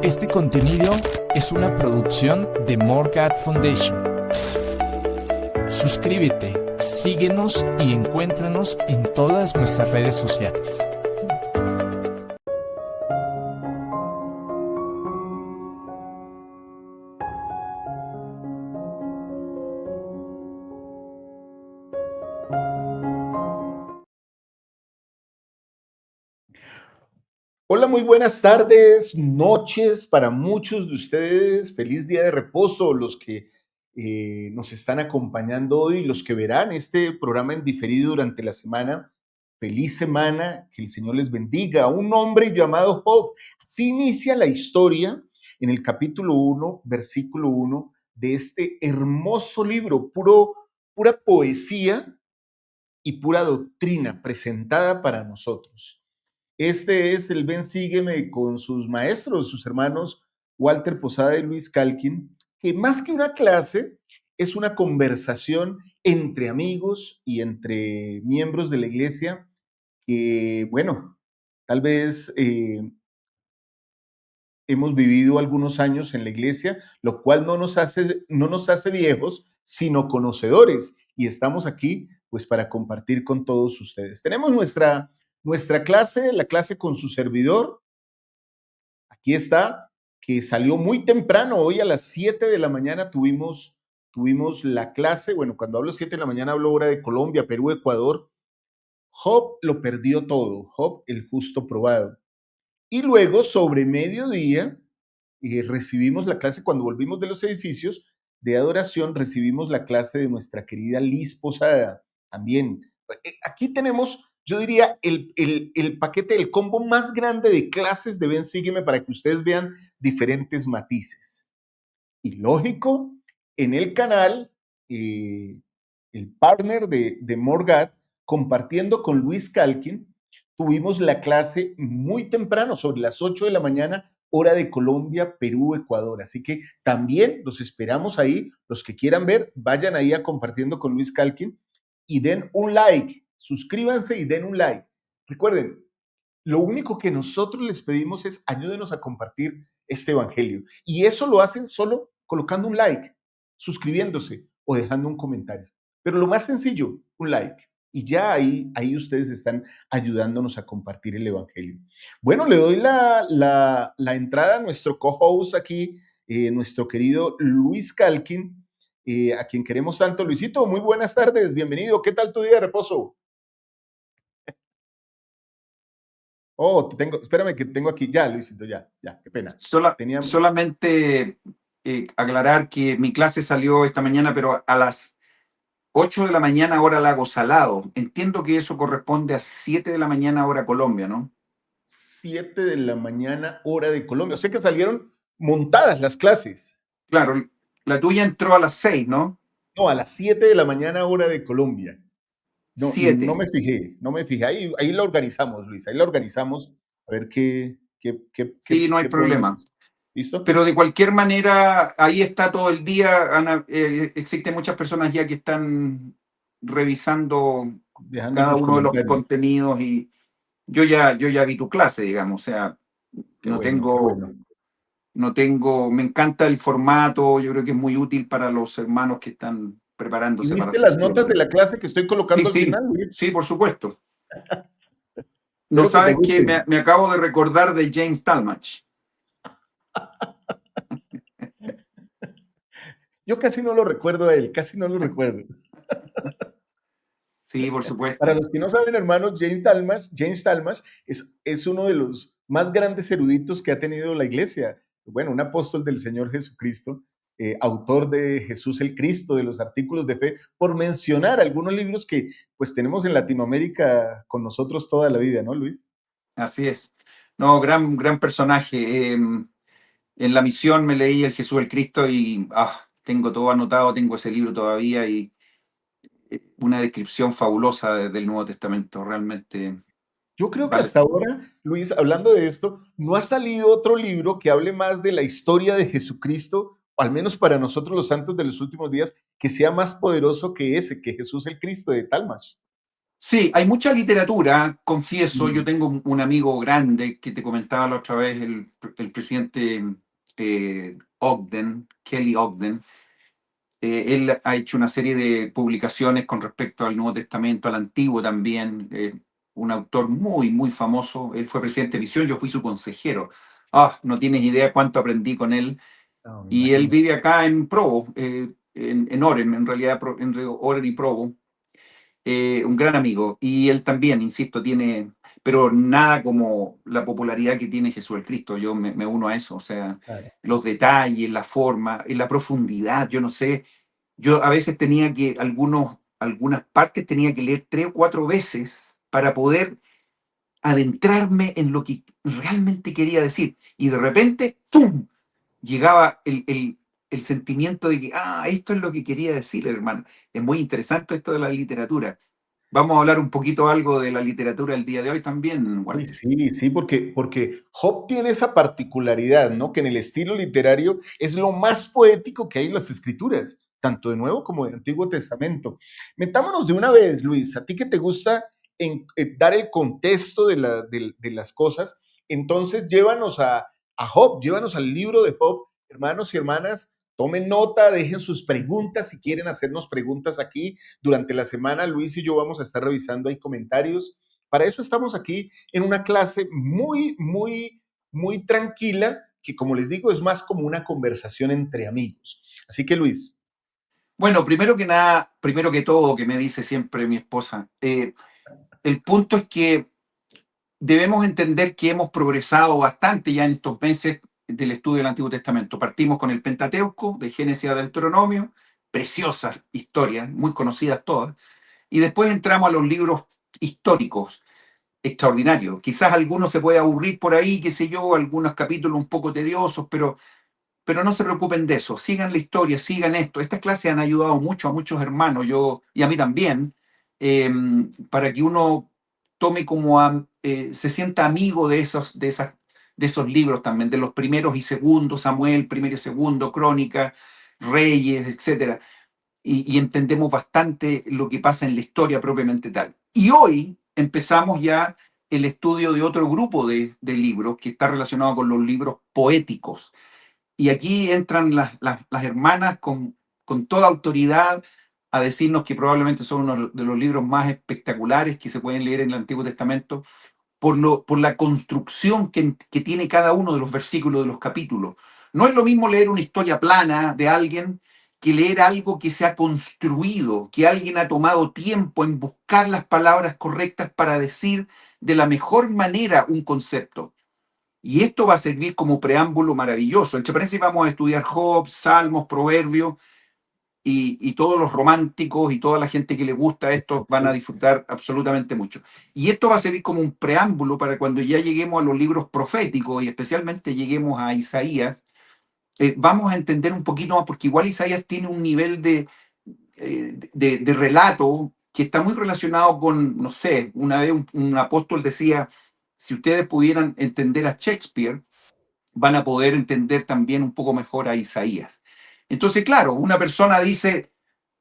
Este contenido es una producción de Morgat Foundation. Suscríbete, síguenos y encuéntranos en todas nuestras redes sociales. Hola, muy buenas tardes, noches para muchos de ustedes. Feliz día de reposo, los que nos están acompañando hoy, los que verán este programa en diferido durante la semana. Feliz semana, que el Señor les bendiga. Un hombre llamado Job. Así inicia la historia en el capítulo 1, versículo 1 de este hermoso libro, pura poesía y pura doctrina presentada para nosotros. Este es el Ven Sígueme con sus maestros, sus hermanos Walter Posada y Luis Calkin, que más que una clase es una conversación entre amigos y entre miembros de la iglesia que, bueno, tal vez hemos vivido algunos años en la iglesia, lo cual no nos hace viejos, sino conocedores. Y estamos aquí pues para compartir con todos ustedes. Tenemos nuestra clase, la clase con su servidor. Aquí está, que salió muy temprano. Hoy a las 7 de la mañana tuvimos la clase. Bueno, cuando hablo 7 de la mañana hablo hora de Colombia, Perú, Ecuador. Job lo perdió todo, Job el justo probado. Y luego, sobre mediodía, recibimos la clase, cuando volvimos de los edificios de adoración, recibimos la clase de nuestra querida Liz Posada. También, aquí tenemos, yo diría, el paquete, el combo más grande de clases de Ven Sígueme para que ustedes vean diferentes matices. Y lógico, en el canal, el partner de Morgat, compartiendo con Luis Calkin, tuvimos la clase muy temprano, sobre las 8 de la mañana, hora de Colombia, Perú, Ecuador. Así que también los esperamos ahí. Los que quieran ver, vayan ahí a compartiendo con Luis Calkin y den un like. Suscríbanse y den un like. Recuerden, lo único que nosotros les pedimos es ayúdenos a compartir este evangelio. Y eso lo hacen solo colocando un like, suscribiéndose o dejando un comentario. Pero lo más sencillo, un like. Y ya ahí ustedes están ayudándonos a compartir el evangelio. Bueno, le doy la entrada a nuestro co-host aquí, nuestro querido Luis Calkin, a quien queremos tanto. Luisito, muy buenas tardes, bienvenido. ¿Qué tal tu día de reposo? Oh, espérame que tengo aquí, ya, Luisito, ya, qué pena. Solamente aclarar que mi clase salió esta mañana, pero a las 8 de la mañana hora Lago Salado. Entiendo que eso corresponde a 7 de la mañana hora Colombia, ¿no? 7 de la mañana hora de Colombia. O sea que salieron montadas las clases. Claro, la tuya entró a las 6, ¿no? No, a las 7 de la mañana hora de Colombia. No, 7. no me fijé. Ahí lo organizamos, Luis, ahí lo organizamos. A ver qué Sí, no hay podemos problema. hacer. ¿Listo? Pero de cualquier manera, ahí está todo el día. Existen muchas personas ya que están revisando Dejando cada sus uno de los comentarios. contenidos y yo ya vi tu clase, digamos. O sea, Qué bueno. me encanta el formato, yo creo que es muy útil para los hermanos que están ¿Y preparándose para viste hacer las notas de la clase que estoy colocando al final, Luis? Sí, por supuesto. No Espero que te sabes que gusten. me acabo de recordar de James Talmage. Yo casi no lo recuerdo a él, casi no lo recuerdo. Sí, por supuesto. Para los que no saben, hermanos, James Talmage es uno de los más grandes eruditos que ha tenido la iglesia. Bueno, un apóstol del Señor Jesucristo, autor de Jesús el Cristo, de los artículos de fe, por mencionar algunos libros que pues tenemos en Latinoamérica con nosotros toda la vida, ¿no, Luis? Así es. No, gran personaje. En la misión me leí el Jesús el Cristo y tengo todo anotado, tengo ese libro todavía y una descripción fabulosa del Nuevo Testamento, realmente. Yo creo que Vale. hasta ahora, Luis, hablando de esto, no ha salido otro libro que hable más de la historia de Jesucristo, o al menos para nosotros los santos de los últimos días, que sea más poderoso que ese, que Jesús el Cristo de Talmage. Sí, hay mucha literatura, confieso. Yo Mm. tengo un amigo grande que te comentaba la otra vez, el presidente Ogden, Kelly Ogden. Él ha hecho una serie de publicaciones con respecto al Nuevo Testamento, al Antiguo también. Un autor muy, muy famoso. Él fue presidente de Visión, yo fui su consejero. Ah, no tienes idea cuánto aprendí con él. No, me Y él imagino. vive acá en Provo, en Orem, en realidad, entre Orem y Provo. Un gran amigo. Y él también, insisto, tiene, pero nada como la popularidad que tiene Jesús el Cristo. Yo me uno a eso. O sea, Claro. los detalles, la forma, la profundidad, yo no sé. Yo a veces tenía que, algunas partes tenía que leer 3 o 4 veces para poder adentrarme en lo que realmente quería decir. Y de repente, ¡pum! Llegaba el sentimiento de que, esto es lo que quería decir, hermano. Es muy interesante esto de la literatura. Vamos a hablar un poquito algo de la literatura el día de hoy también, Uy, Walter. sí, sí, porque Job tiene esa particularidad, ¿no? Que en el estilo literario es lo más poético que hay en las escrituras, tanto de Nuevo como de Antiguo Testamento. Metámonos de una vez, Luis, a ti que te gusta dar el contexto de las cosas, entonces llévanos a Job, llévanos al libro de Job, hermanos y hermanas, tomen nota, dejen sus preguntas si quieren hacernos preguntas aquí. Durante la semana, Luis y yo vamos a estar revisando ahí comentarios. Para eso estamos aquí en una clase muy, muy, muy tranquila, que como les digo, es más como una conversación entre amigos. Así que Luis. Bueno, primero que nada, primero que todo, que me dice siempre mi esposa, el punto es que debemos entender que hemos progresado bastante ya en estos meses del estudio del Antiguo Testamento. Partimos con el Pentateuco, de Génesis a Deuteronomio, preciosas historias, muy conocidas todas, y después entramos a los libros históricos, extraordinarios. Quizás algunos se puede aburrir por ahí, qué sé yo, algunos capítulos un poco tediosos, pero no se preocupen de eso, sigan la historia, sigan esto. Estas clases han ayudado mucho a muchos hermanos, yo y a mí también, eh, para que uno tome se sienta amigo de esos libros también, de los primeros y segundos, Samuel, primero y segundo, Crónica, Reyes, etcétera. Y entendemos bastante lo que pasa en la historia propiamente tal. Y hoy empezamos ya el estudio de otro grupo de libros que está relacionado con los libros poéticos. Y aquí entran las hermanas con toda autoridad a decirnos que probablemente son uno de los libros más espectaculares que se pueden leer en el Antiguo Testamento por la construcción que tiene cada uno de los versículos de los capítulos. No es lo mismo leer una historia plana de alguien que leer algo que se ha construido, que alguien ha tomado tiempo en buscar las palabras correctas para decir de la mejor manera un concepto. Y esto va a servir como preámbulo maravilloso. Entre paréntesis vamos a estudiar Job, Salmos, Proverbios, y todos los románticos y toda la gente que le gusta esto van a disfrutar absolutamente mucho. Y esto va a servir como un preámbulo para cuando ya lleguemos a los libros proféticos y especialmente lleguemos a Isaías, vamos a entender un poquito más, porque igual Isaías tiene un nivel de relato que está muy relacionado con, no sé, una vez un apóstol decía, si ustedes pudieran entender a Shakespeare, van a poder entender también un poco mejor a Isaías. Entonces, claro, una persona dice,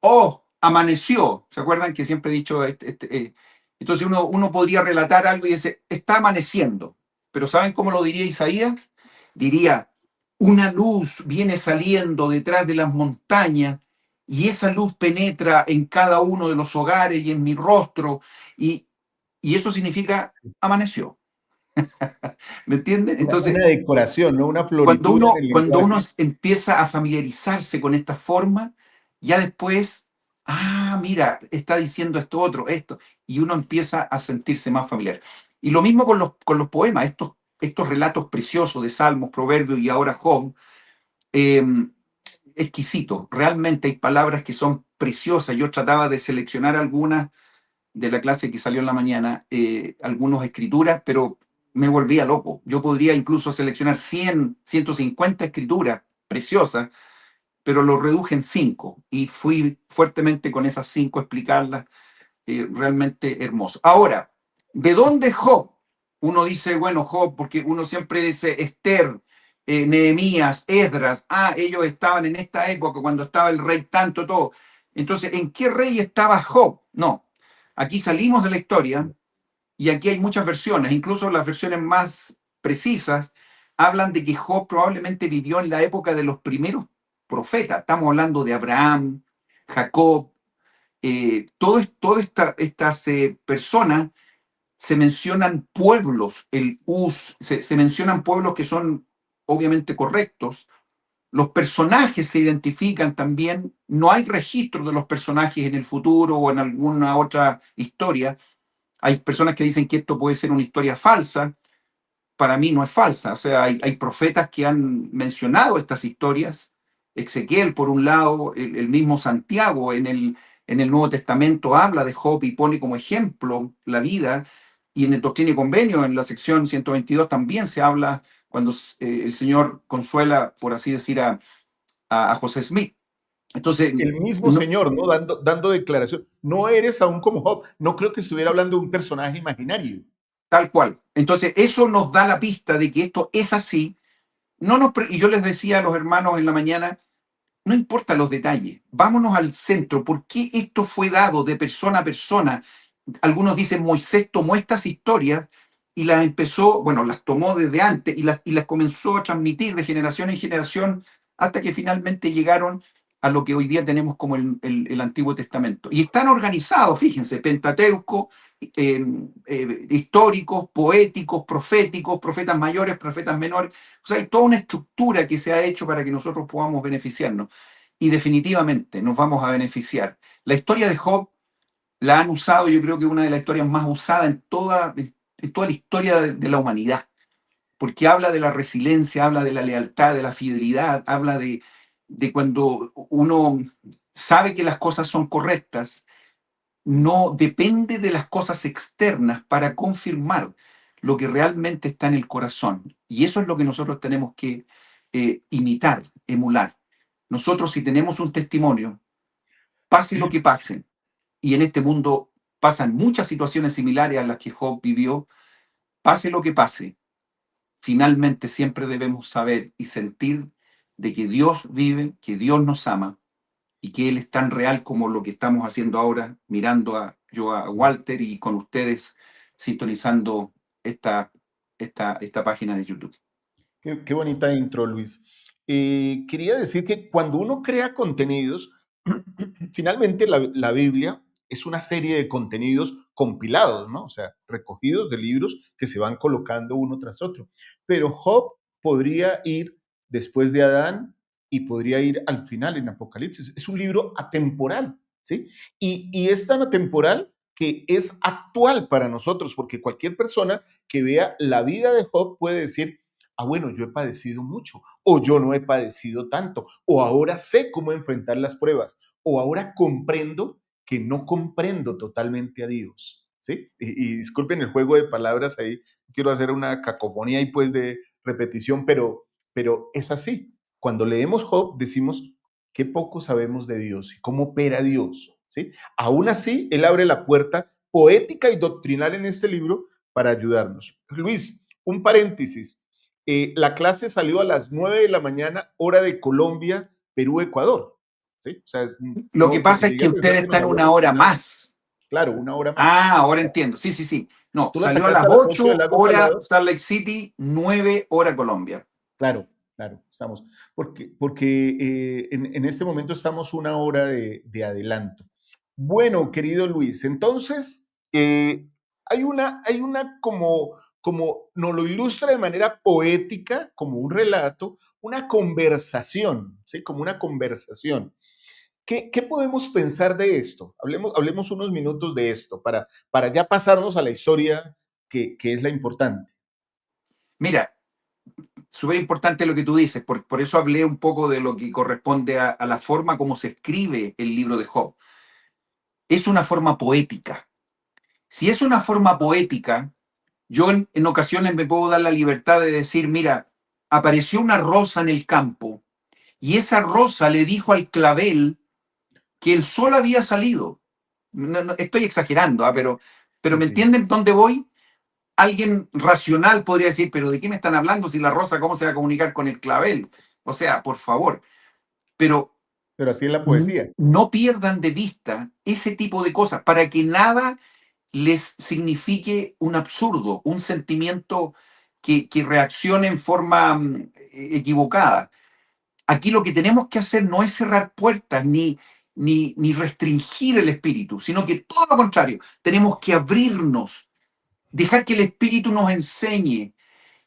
oh, amaneció. ¿Se acuerdan que siempre he dicho? Entonces uno podría relatar algo y dice, está amaneciendo. Pero ¿saben cómo lo diría Isaías? Diría, una luz viene saliendo detrás de las montañas y esa luz penetra en cada uno de los hogares y en mi rostro y, y eso significa amaneció. ¿Me entienden? Entonces, Una decoración, ¿no? Una cuando floritura en uno, el cuando uno lenguaje. empieza a familiarizarse con esta forma, ya después, mira, está diciendo esto otro, esto, y uno empieza a sentirse más familiar. Y lo mismo con los poemas, estos relatos preciosos de Salmos, Proverbios y ahora Job, eh, exquisitos. Realmente hay palabras que son preciosas. Yo trataba de seleccionar algunas de la clase que salió en la mañana, algunas escrituras, pero me volvía loco. Yo podría incluso seleccionar 100, 150 escrituras preciosas, pero lo reduje en 5 y fui fuertemente con esas 5 a explicarlas, realmente hermoso. Ahora, ¿de dónde Job? Uno dice, bueno, Job, porque uno siempre dice Esther, Nehemías, Esdras, ellos estaban en esta época cuando estaba el rey tanto, todo. Entonces, ¿en qué rey estaba Job? No, Aquí salimos de la historia y aquí hay muchas versiones, incluso las versiones más precisas hablan de que Job probablemente vivió en la época de los primeros profetas. Estamos hablando de Abraham, Jacob, todas estas personas se mencionan pueblos, se mencionan pueblos que son obviamente correctos. Los personajes se identifican también, no hay registro de los personajes en el futuro o en alguna otra historia. Hay personas que dicen que esto puede ser una historia falsa. Para mí no es falsa. O sea, hay profetas que han mencionado estas historias. Ezequiel, por un lado, el mismo Santiago en el Nuevo Testamento habla de Job y pone como ejemplo la vida. Y en el Doctrina y Convenio, en la sección 122, también se habla cuando el Señor consuela, por así decir, a José Smith. Entonces, El mismo no, Señor, ¿no? Dando declaración. No eres aún como Job. No creo que estuviera hablando de un personaje imaginario. tal cual. Entonces, eso nos da la pista de que esto es así. Y yo les decía a los hermanos en la mañana, no importa los detalles, vámonos al centro. ¿Por qué esto fue dado de persona a persona? Algunos dicen Moisés tomó estas historias y las empezó, bueno, las tomó desde antes y las comenzó a transmitir de generación en generación hasta que finalmente llegaron a lo que hoy día tenemos como el Antiguo Testamento. Y están organizados, fíjense, Pentateuco, históricos, poéticos, proféticos, profetas mayores, profetas menores. O sea, hay toda una estructura que se ha hecho para que nosotros podamos beneficiarnos. Y definitivamente nos vamos a beneficiar. La historia de Job la han usado, yo creo que es una de las historias más usadas en toda la historia de la humanidad, porque habla de la resiliencia, habla de la lealtad, de la fidelidad, habla de cuando uno sabe que las cosas son correctas, no depende de las cosas externas para confirmar lo que realmente está en el corazón. Y eso es lo que nosotros tenemos que imitar, emular. Nosotros, si tenemos un testimonio, pase lo que pase, y en este mundo pasan muchas situaciones similares a las que Job vivió, pase lo que pase, finalmente siempre debemos saber y sentir de que Dios vive, que Dios nos ama y que Él es tan real como lo que estamos haciendo ahora, mirando yo a Walter y con ustedes sintonizando esta página de YouTube. Qué bonita intro, Luis. Quería decir que cuando uno crea contenidos, finalmente la Biblia es una serie de contenidos compilados, ¿no? O sea, recogidos de libros que se van colocando uno tras otro. Pero Job podría ir después de Adán y podría ir al final en Apocalipsis. Es un libro atemporal, ¿sí? Y es tan atemporal que es actual para nosotros, porque cualquier persona que vea la vida de Job puede decir, bueno, yo he padecido mucho, o yo no he padecido tanto, o ahora sé cómo enfrentar las pruebas, o ahora comprendo que no comprendo totalmente a Dios, ¿sí? Y disculpen el juego de palabras ahí, quiero hacer una cacofonía y pues de repetición, pero es así. Cuando leemos Job decimos, qué poco sabemos de Dios y cómo opera Dios, ¿sí? Aún así, él abre la puerta poética y doctrinal en este libro para ayudarnos. Luis, un paréntesis. La clase salió a las 9 de la mañana, hora de Colombia, Perú, Ecuador. ¿Sí? O sea, Lo que no, que pasa se es que llegue a pensar ustedes que nos están una habíamos hora pasado. más. Claro, una hora más. Ah, ahora entiendo. Sí, sí, sí. No, Tú la salió a sacaste las a las 8 del 8 lago hora Salvador. Salt Lake City, 9 hora Colombia. Claro, claro, estamos. Porque en este momento estamos una hora de adelanto. Bueno, querido Luis, entonces hay una como nos lo ilustra de manera poética, como un relato, una conversación, ¿sí? Como una conversación. ¿Qué podemos pensar de esto? Hablemos unos minutos de esto para ya pasarnos a la historia que es la importante. Mira, súper importante lo que tú dices, por eso hablé un poco de lo que corresponde a la forma como se escribe el libro de Job. Es una forma poética. Si es una forma poética, yo en ocasiones me puedo dar la libertad de decir, mira, apareció una rosa en el campo y esa rosa le dijo al clavel que el sol había salido. Estoy exagerando, pero Sí, ¿me sí. entienden dónde voy? Alguien racional podría decir, pero ¿de qué me están hablando si la rosa cómo se va a comunicar con el clavel? O sea, por favor. Pero Pero así es la poesía. No pierdan de vista ese tipo de cosas para que nada les signifique un absurdo, un sentimiento que reaccione en forma equivocada. Aquí lo que tenemos que hacer no es cerrar puertas ni restringir el espíritu, sino que todo lo contrario, tenemos que abrirnos, dejar que el espíritu nos enseñe,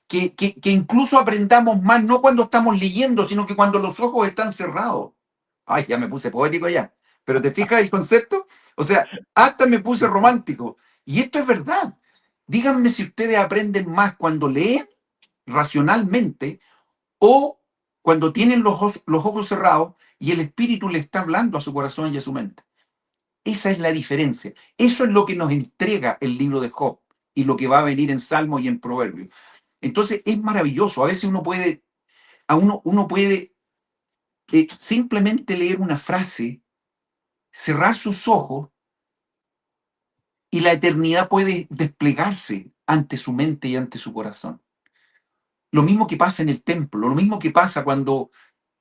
que incluso aprendamos más, no cuando estamos leyendo, sino que cuando los ojos están cerrados. Ay, ya me puse poético ya. Pero ¿te fijas el concepto? O sea, hasta me puse romántico. Y esto es verdad. Díganme si ustedes aprenden más cuando leen racionalmente o cuando tienen los ojos cerrados y el espíritu le está hablando a su corazón y a su mente. Esa es la diferencia. Eso es lo que nos entrega el libro de Job y lo que va a venir en Salmo y en Proverbios. Entonces es maravilloso. A veces uno puede simplemente leer una frase, cerrar sus ojos y la eternidad puede desplegarse ante su mente y ante su corazón. Lo mismo que pasa en el templo, lo mismo que pasa cuando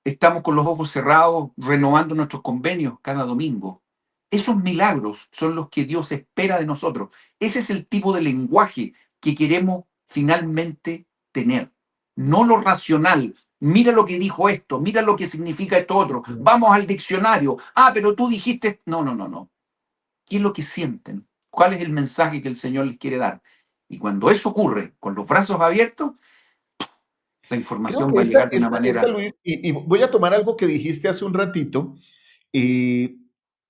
estamos con los ojos cerrados renovando nuestros convenios cada domingo. Esos milagros son los que Dios espera de nosotros. Ese es el tipo de lenguaje que queremos finalmente tener. No lo racional. Mira lo que dijo esto, mira lo que significa esto otro. Vamos al diccionario. Ah, pero tú dijiste... No, no, no, no. ¿Qué es lo que sienten? ¿Cuál es el mensaje que el Señor les quiere dar? Y cuando eso ocurre con los brazos abiertos, la Creo información que va a llegar de una esta manera... Luis, y voy a tomar algo que dijiste hace un ratito.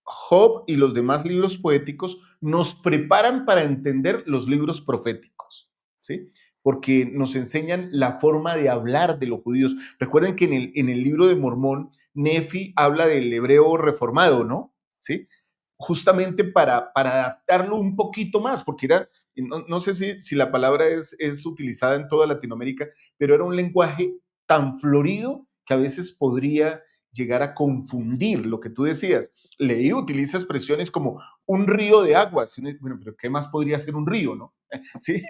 Job y los demás libros poéticos nos preparan para entender los libros proféticos, ¿sí? Porque nos enseñan la forma de hablar de los judíos. Recuerden que en el libro de Mormón, Nefi habla del hebreo reformado, ¿no? ¿Sí? Justamente para adaptarlo un poquito más, porque era, no sé si la palabra es utilizada en toda Latinoamérica, pero era un lenguaje tan florido que a veces podría llegar a confundir lo que tú decías. Leí, utiliza expresiones como un río de aguas. Bueno, pero ¿qué más podría ser un río, no? ¿Sí?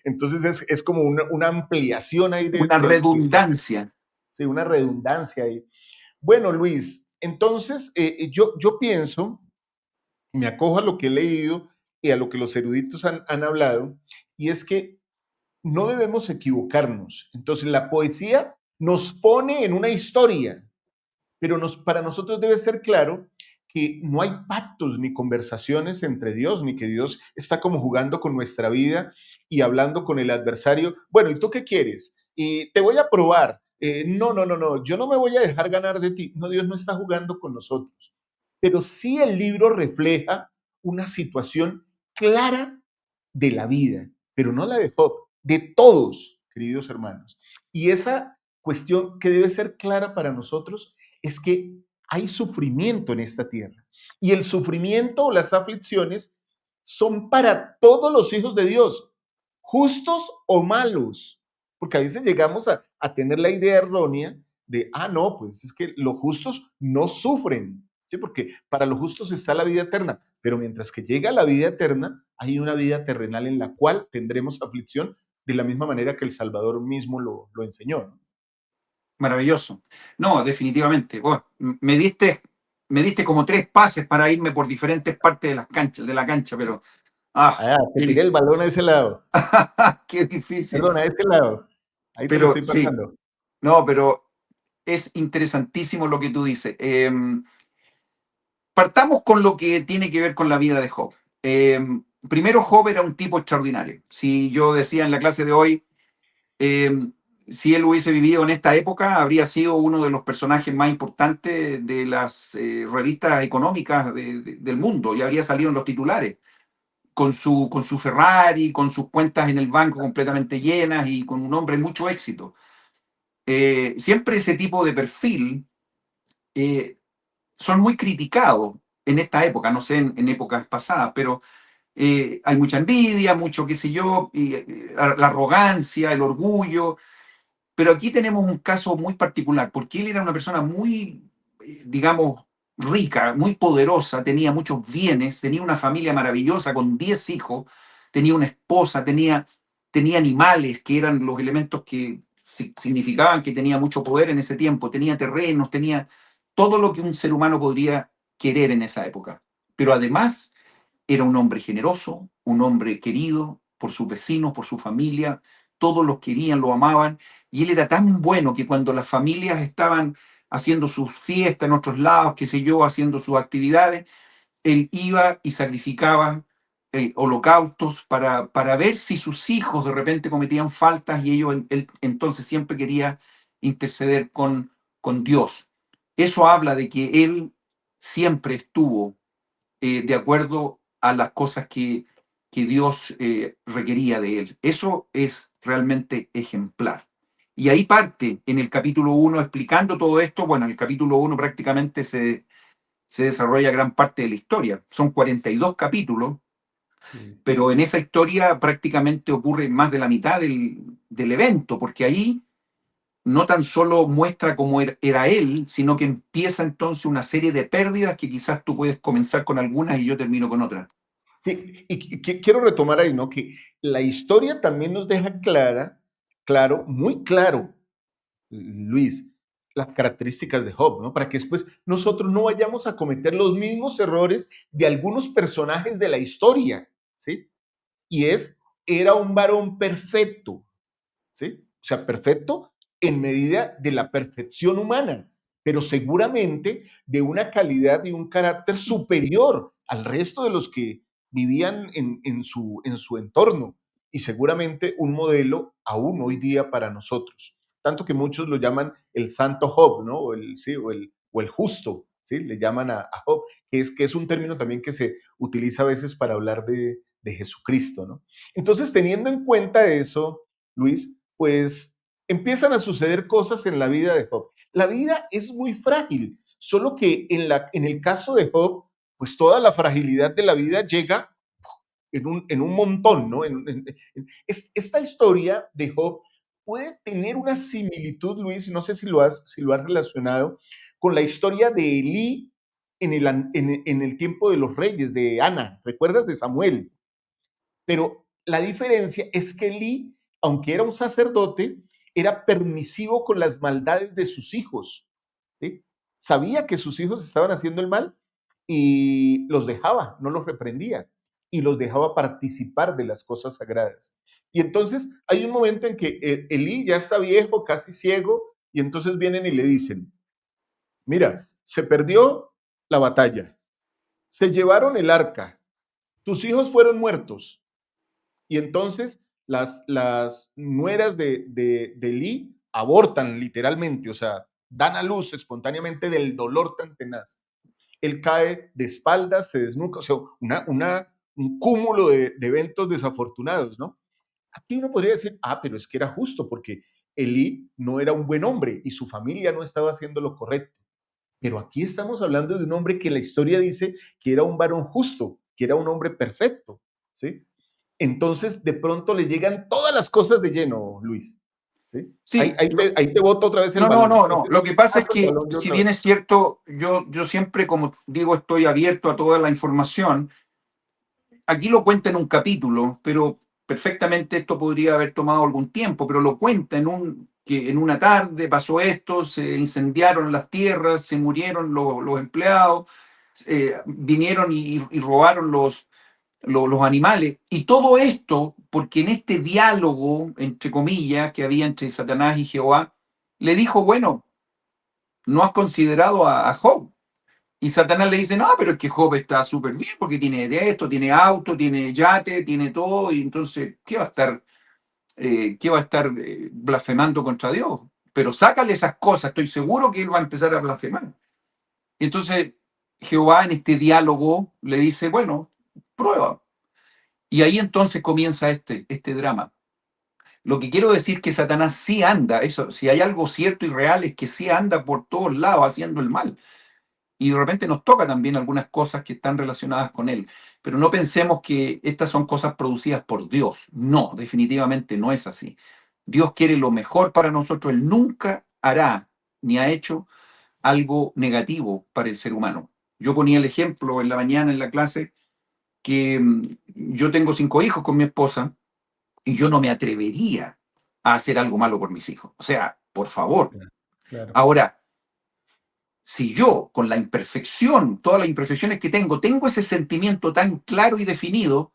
Entonces es como una ampliación ahí Una redundancia. sí, una redundancia ahí. Bueno, Luis, entonces yo pienso, me acojo a lo que he leído y a lo que los eruditos han hablado, y es que no debemos equivocarnos. Entonces la poesía nos pone en una historia, pero para nosotros debe ser claro que no hay pactos ni conversaciones entre Dios, ni que Dios está como jugando con nuestra vida y hablando con el adversario. Bueno, ¿y tú qué quieres? Y te voy a probar. No, no, no, no, yo no me voy a dejar ganar de ti. No, Dios no está jugando con nosotros. Pero sí el libro refleja una situación clara de la vida, pero no la de Job, de todos, queridos hermanos. Y esa cuestión que debe ser clara para nosotros es que hay sufrimiento en esta tierra. Y el sufrimiento o las aflicciones son para todos los hijos de Dios, justos o malos. Porque a veces llegamos a tener la idea errónea de, no, pues es que los justos no sufren, ¿sí? Porque para los justos está la vida eterna, pero mientras que llega la vida eterna, hay una vida terrenal en la cual tendremos aflicción de la misma manera que el Salvador mismo lo enseñó, ¿no? Maravilloso. No, definitivamente. Bueno, me diste como 3 pases para irme por diferentes partes de la cancha, pero Te tiré el balón a ese lado. qué difícil. Perdón, a ese lado. Ahí te lo Pero estoy sí, pasando. no, pero es interesantísimo lo que tú dices. Partamos con lo que tiene que ver con la vida de Job. Primero, Job era un tipo extraordinario. Si yo decía en la clase de hoy, si él hubiese vivido en esta época, habría sido uno de los personajes más importantes de las revistas económicas del mundo y habría salido en los titulares, con su Ferrari, con sus cuentas en el banco completamente llenas y con un hombre de mucho éxito. Siempre ese tipo de perfil eh, son muy criticados en esta época, no sé en épocas pasadas, pero hay mucha envidia, mucho qué sé yo, y, la arrogancia, el orgullo. Pero aquí tenemos un caso muy particular, porque él era una persona muy, digamos, rica, muy poderosa, tenía muchos bienes, tenía una familia maravillosa con 10 hijos, tenía una esposa, tenía animales, que eran los elementos que significaban que tenía mucho poder en ese tiempo, tenía terrenos, tenía todo lo que un ser humano podría querer en esa época. Pero además era un hombre generoso, un hombre querido por sus vecinos, por su familia, todos los querían, lo amaban, y él era tan bueno que cuando las familias estaban haciendo sus fiestas en otros lados, qué sé yo, haciendo sus actividades, él iba y sacrificaba holocaustos para ver si sus hijos de repente cometían faltas y él entonces siempre quería interceder con Dios. Eso habla de que él siempre estuvo de acuerdo a las cosas que Dios requería de él. Eso es realmente ejemplar. Y ahí parte en el capítulo 1 explicando todo esto. Bueno, en el capítulo 1 prácticamente se desarrolla gran parte de la historia. Son 42 capítulos, pero en esa historia prácticamente ocurre más de la mitad del evento, porque ahí no tan solo muestra cómo era él, sino que empieza entonces una serie de pérdidas que quizás tú puedes comenzar con algunas y yo termino con otras. Sí, y quiero retomar ahí, ¿no? Que la historia también nos deja claro, muy claro, Luis, las características de Job, ¿no? Para que después nosotros no vayamos a cometer los mismos errores de algunos personajes de la historia, ¿sí? Y era un varón perfecto, ¿sí? O sea, perfecto en medida de la perfección humana, pero seguramente de una calidad y un carácter superior al resto de los que vivían en su entorno, y seguramente un modelo aún hoy día para nosotros. Tanto que muchos lo llaman el santo Job, ¿no? O el justo, ¿sí? Le llaman a Job, que es un término también que se utiliza a veces para hablar de Jesucristo, ¿no? Entonces, teniendo en cuenta eso, Luis, pues empiezan a suceder cosas en la vida de Job. La vida es muy frágil, solo que en el caso de Job, pues toda la fragilidad de la vida llega en un montón, ¿no? Esta historia de Job puede tener una similitud, Luis, no sé si lo has relacionado, con la historia de Elí en el tiempo de los reyes, de Ana, ¿recuerdas de Samuel? Pero la diferencia es que Elí, aunque era un sacerdote, era permisivo con las maldades de sus hijos, ¿sí? Sabía que sus hijos estaban haciendo el mal y los dejaba, no los reprendía y los dejaba participar de las cosas sagradas. Y entonces hay un momento en que Elí ya está viejo, casi ciego, y entonces vienen y le dicen, mira, se perdió la batalla, se llevaron el arca, tus hijos fueron muertos, y entonces las nueras de Lee abortan literalmente, o sea, dan a luz espontáneamente del dolor tan tenaz. Él cae de espaldas, se desnuca, o sea, un cúmulo de eventos desafortunados, ¿no? Aquí uno podría decir, pero es que era justo porque Elí no era un buen hombre y su familia no estaba haciendo lo correcto. Pero aquí estamos hablando de un hombre que la historia dice que era un varón justo, que era un hombre perfecto, ¿sí? Entonces, de pronto le llegan todas las cosas de lleno, Luis. ¿Sí? Ahí, Sí, ahí te, ahí te boto otra vez el no, no, balón. no, no. Lo que pasa es Paso el que, balón yo si otra bien vez. es cierto, yo siempre, como digo, estoy abierto a toda la información. Aquí lo cuenta en un capítulo, pero perfectamente esto podría haber tomado algún tiempo, pero lo cuenta que en una tarde pasó esto, se incendiaron las tierras, se murieron los empleados, vinieron y robaron los animales. Y todo esto porque en este diálogo, entre comillas, que había entre Satanás y Jehová, le dijo, bueno, no has considerado a Job. Y Satanás le dice, no, pero es que Job está súper bien porque tiene de esto, tiene auto, tiene yate, tiene todo, y entonces, ¿qué va a estar blasfemando contra Dios? Pero sácale esas cosas, estoy seguro que él va a empezar a blasfemar. Y entonces Jehová en este diálogo le dice, bueno, prueba. Y ahí entonces comienza este drama. Lo que quiero decir es que Satanás sí anda, eso, si hay algo cierto y real es que sí anda por todos lados haciendo el mal. Y de repente nos toca también algunas cosas que están relacionadas con él. Pero no pensemos que estas son cosas producidas por Dios. No, definitivamente no es así. Dios quiere lo mejor para nosotros. Él nunca hará ni ha hecho algo negativo para el ser humano. Yo ponía el ejemplo en la mañana en la clase que yo tengo 5 hijos con mi esposa y yo no me atrevería a hacer algo malo por mis hijos. O sea, por favor. Claro, claro. Ahora, si yo, con la imperfección, todas las imperfecciones que tengo ese sentimiento tan claro y definido,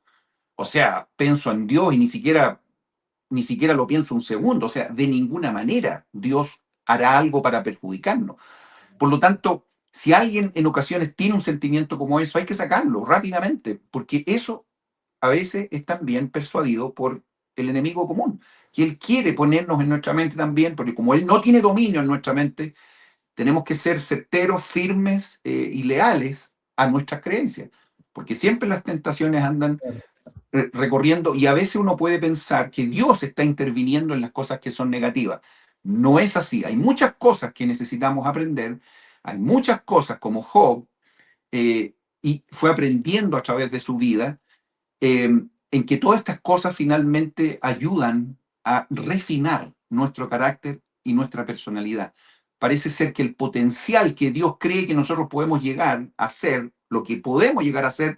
o sea, pienso en Dios y ni siquiera lo pienso un segundo, o sea, de ninguna manera Dios hará algo para perjudicarnos. Por lo tanto, si alguien en ocasiones tiene un sentimiento como eso, hay que sacarlo rápidamente, porque eso a veces es también persuadido por el enemigo común, que él quiere ponernos en nuestra mente también, porque como él no tiene dominio en nuestra mente, tenemos que ser certeros, firmes y leales a nuestras creencias, porque siempre las tentaciones andan recorriendo y a veces uno puede pensar que Dios está interviniendo en las cosas que son negativas. No es así. Hay muchas cosas que necesitamos aprender, hay muchas cosas como Job, y fue aprendiendo a través de su vida, en que todas estas cosas finalmente ayudan a refinar nuestro carácter y nuestra personalidad. Parece ser que el potencial que Dios cree que nosotros podemos llegar a ser, lo que podemos llegar a ser,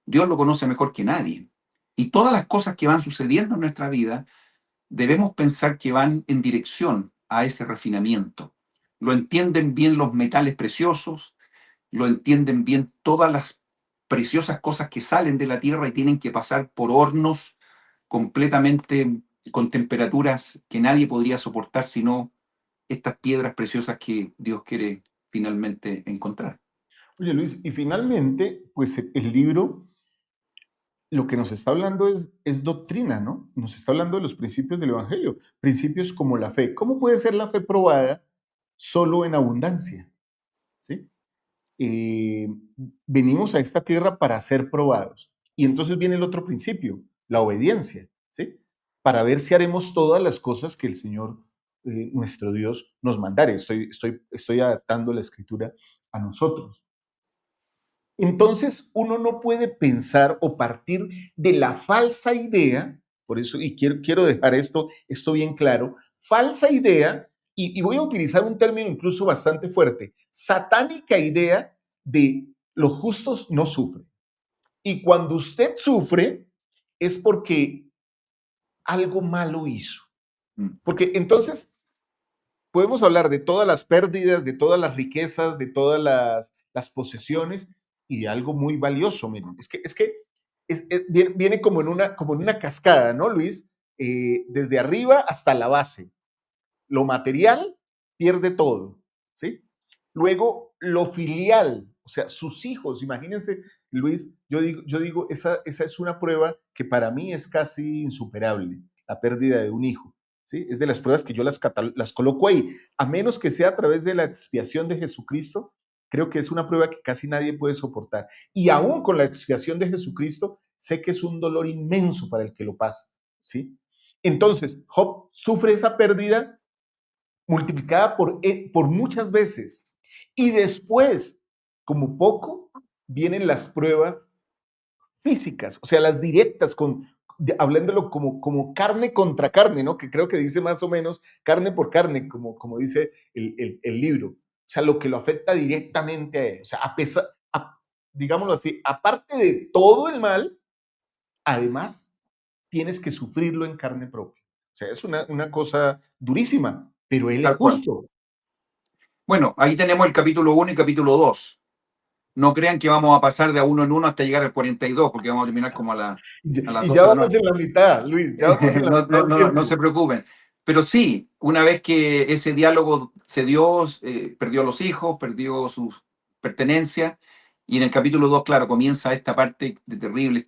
Dios lo conoce mejor que nadie. Y todas las cosas que van sucediendo en nuestra vida, debemos pensar que van en dirección a ese refinamiento. Lo entienden bien los metales preciosos, lo entienden bien todas las preciosas cosas que salen de la tierra y tienen que pasar por hornos completamente con temperaturas que nadie podría soportar, sino estas piedras preciosas que Dios quiere finalmente encontrar. Oye, Luis, y finalmente, pues el libro lo que nos está hablando es doctrina, ¿no? Nos está hablando de los principios del Evangelio, principios como la fe. ¿Cómo puede ser la fe probada solo en abundancia? ¿Sí? Eh, Venimos a esta tierra para ser probados. Y entonces viene el otro principio, la obediencia, ¿sí? Para ver si haremos todas las cosas que el Señor, nuestro Dios, nos mandare. Estoy adaptando la escritura a nosotros. Entonces, uno no puede pensar o partir de la falsa idea, por eso, y quiero dejar esto bien claro, falsa idea, y voy a utilizar un término incluso bastante fuerte, satánica idea de los justos no sufren. Y cuando usted sufre es porque algo malo hizo. Mm. Porque entonces podemos hablar de todas las pérdidas, de todas las riquezas, de todas las posesiones y de algo muy valioso. Miren, viene como en una cascada, ¿no, Luis? Desde arriba hasta la base. Lo material pierde todo, ¿sí? Luego, lo filial, o sea, sus hijos, imagínense, Luis, yo digo esa es una prueba que para mí es casi insuperable, la pérdida de un hijo. ¿Sí? Es de las pruebas que yo las coloco ahí. A menos que sea a través de la expiación de Jesucristo, creo que es una prueba que casi nadie puede soportar. Y aún con la expiación de Jesucristo, sé que es un dolor inmenso para el que lo pasa. ¿Sí? Entonces, Job sufre esa pérdida multiplicada por muchas veces. Y después, como poco, vienen las pruebas físicas, o sea, las directas, hablándolo como carne contra carne, ¿no? Que creo que dice más o menos carne por carne, como dice el libro. O sea, lo que lo afecta directamente a él. O sea, digámoslo así, aparte de todo el mal, además tienes que sufrirlo en carne propia. O sea, es una cosa durísima, pero él es Tal cual. justo. Bueno, ahí tenemos el capítulo 1 y capítulo 2. No crean que vamos a pasar de a uno en uno hasta llegar al 42, porque vamos a terminar como a las Y ya 12 de la vamos noche. en la mitad, Luis, ya vamos en la No, mitad no, del no, no se tiempo. preocupen. Pero sí, una vez que ese diálogo se dio, perdió los hijos, perdió sus pertenencias, y en el capítulo 2 claro, comienza esta parte de terrible,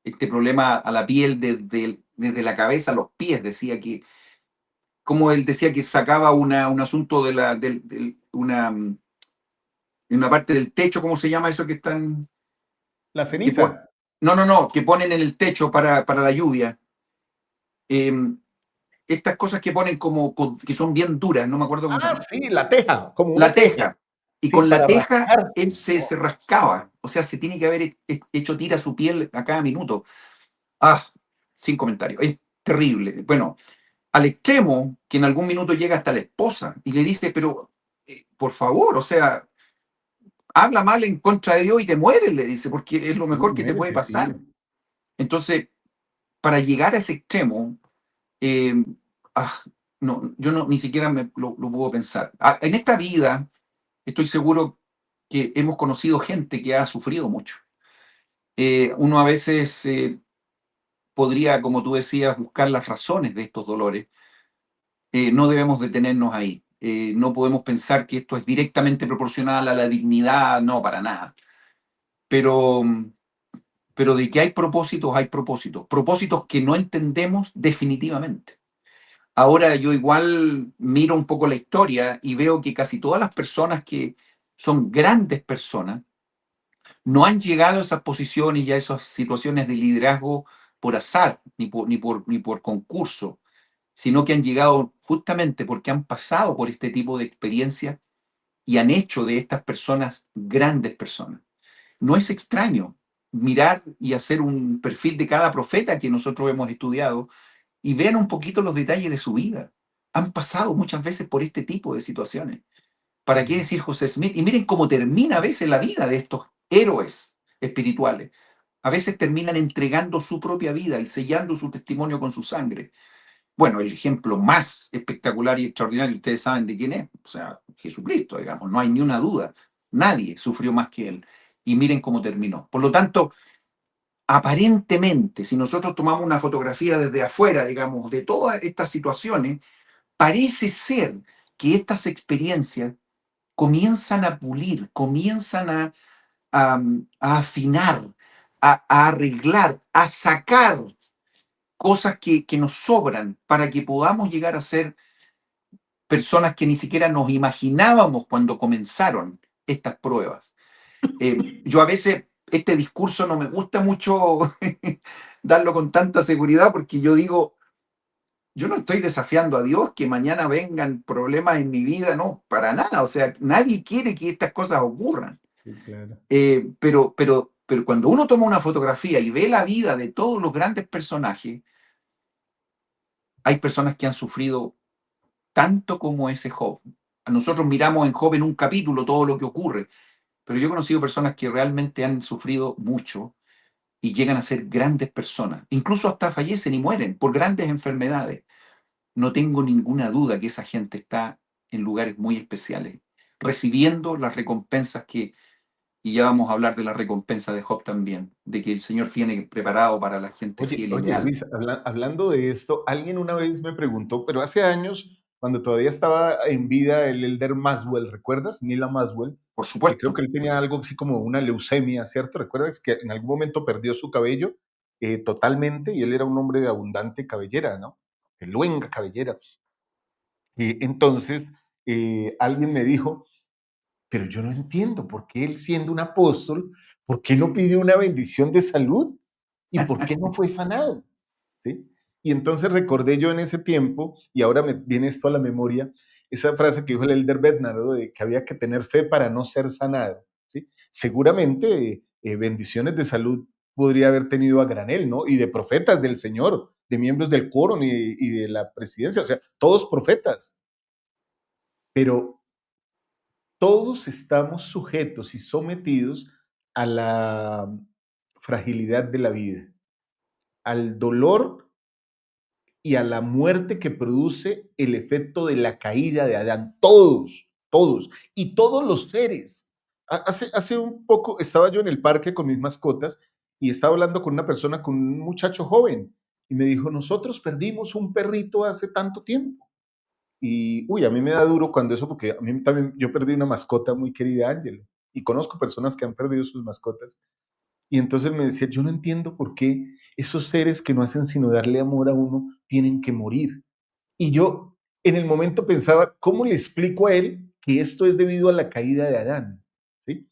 este problema a la piel desde la cabeza a los pies. Decía que, como él decía que sacaba un asunto una parte del techo, ¿cómo se llama eso que están? La Que pon- ceniza. no, que ponen en el techo para la lluvia. Eh, Estas cosas que ponen que son bien duras, no me acuerdo cómo se Ah, llama. sí, la teja, como una La teja. teja. Y Sí, con la para teja rascar. él se rascaba. O sea, se tiene que haber hecho tira su piel a cada minuto. Ah, sin comentario. Es terrible. Bueno, al extremo que en algún minuto llega hasta la esposa y le dice, pero por favor, o sea, habla mal en contra de Dios y te mueres, le dice, porque es lo Sí, mejor que te puede muérete, pasar. sí. Entonces, para llegar a ese extremo, eh, ah, no, yo no, ni siquiera lo puedo pensar. En esta vida estoy seguro que hemos conocido gente que ha sufrido mucho. Uno a veces podría, como tú decías, buscar las razones de estos dolores. No debemos detenernos ahí. No podemos pensar que esto es directamente proporcional a la dignidad, no, para nada. Pero, pero de que hay propósitos, hay propósitos. Propósitos que no entendemos definitivamente. Ahora yo igual miro un poco la historia y veo que casi todas las personas que son grandes personas no han llegado a esas posiciones y a esas situaciones de liderazgo por azar, ni por concurso, sino que han llegado justamente porque han pasado por este tipo de experiencias y han hecho de estas personas grandes personas. No es extraño mirar y hacer un perfil de cada profeta que nosotros hemos estudiado y vean un poquito los detalles de su vida. Han pasado muchas veces por este tipo de situaciones. ¿Para qué decir José Smith? Y miren cómo termina a veces la vida de estos héroes espirituales. A veces terminan entregando su propia vida y sellando su testimonio con su sangre. Bueno, el ejemplo más espectacular y extraordinario, ustedes saben de quién es, o sea, Jesucristo, digamos, no hay ni una duda. Nadie sufrió más que él. Y miren cómo terminó. Por lo tanto, aparentemente, si nosotros tomamos una fotografía desde afuera, digamos, de todas estas situaciones, parece ser que estas experiencias comienzan a pulir, comienzan a afinar, a arreglar, a sacar cosas que nos sobran para que podamos llegar a ser personas que ni siquiera nos imaginábamos cuando comenzaron estas pruebas. Yo a veces este discurso no me gusta mucho darlo con tanta seguridad porque yo digo, yo no estoy desafiando a Dios que mañana vengan problemas en mi vida, no, para nada. O sea, nadie quiere que estas cosas ocurran. Sí, claro. Pero cuando uno toma una fotografía y ve la vida de todos los grandes personajes, hay personas que han sufrido tanto como ese Job. Nosotros miramos en Job en un capítulo todo lo que ocurre, pero yo he conocido personas que realmente han sufrido mucho y llegan a ser grandes personas. Incluso hasta fallecen y mueren por grandes enfermedades. No tengo ninguna duda que esa gente está en lugares muy especiales, recibiendo las recompensas y ya vamos a hablar de la recompensa de Job también, de que el Señor tiene preparado para la gente Oye, fiel y oye, leal. Luis, hablando de esto, alguien una vez me preguntó, pero hace años, cuando todavía estaba en vida el elder Maswell, ¿recuerdas? Nila Maswell, Por que creo que supuesto. él tenía algo así como una leucemia, ¿cierto? ¿Recuerdas que en algún momento perdió su cabello totalmente y él era un hombre de abundante cabellera, ¿no? De luenga cabellera. Entonces, alguien me dijo, pero yo no entiendo por qué él siendo un apóstol, ¿por qué no pidió una bendición de salud? ¿Y por qué no fue sanado? ¿Sí? Y entonces recordé yo en ese tiempo, y ahora me viene esto a la memoria, esa frase que dijo el elder Bednar, ¿no? De que había que tener fe para no ser sanado. ¿Sí? Seguramente bendiciones de salud podría haber tenido a granel, ¿no? Y de profetas del Señor, de miembros del quórum y de la presidencia, o sea, todos profetas. Pero todos estamos sujetos y sometidos a la fragilidad de la vida, al dolor y a la muerte que produce el efecto de la caída de Adán. Todos, todos, y todos los seres. Hace un poco estaba yo en el parque con mis mascotas y estaba hablando con una persona, con un muchacho joven, y me dijo, nosotros perdimos un perrito hace tanto tiempo. Y, uy, a mí me da duro cuando eso, porque a mí también, yo perdí una mascota muy querida, Ángel, y conozco personas que han perdido sus mascotas. Y entonces me decía, yo no entiendo por qué esos seres que no hacen sino darle amor a uno tienen que morir. Y yo en el momento pensaba, ¿cómo le explico a él que esto es debido a la caída de Adán? ¿Sí?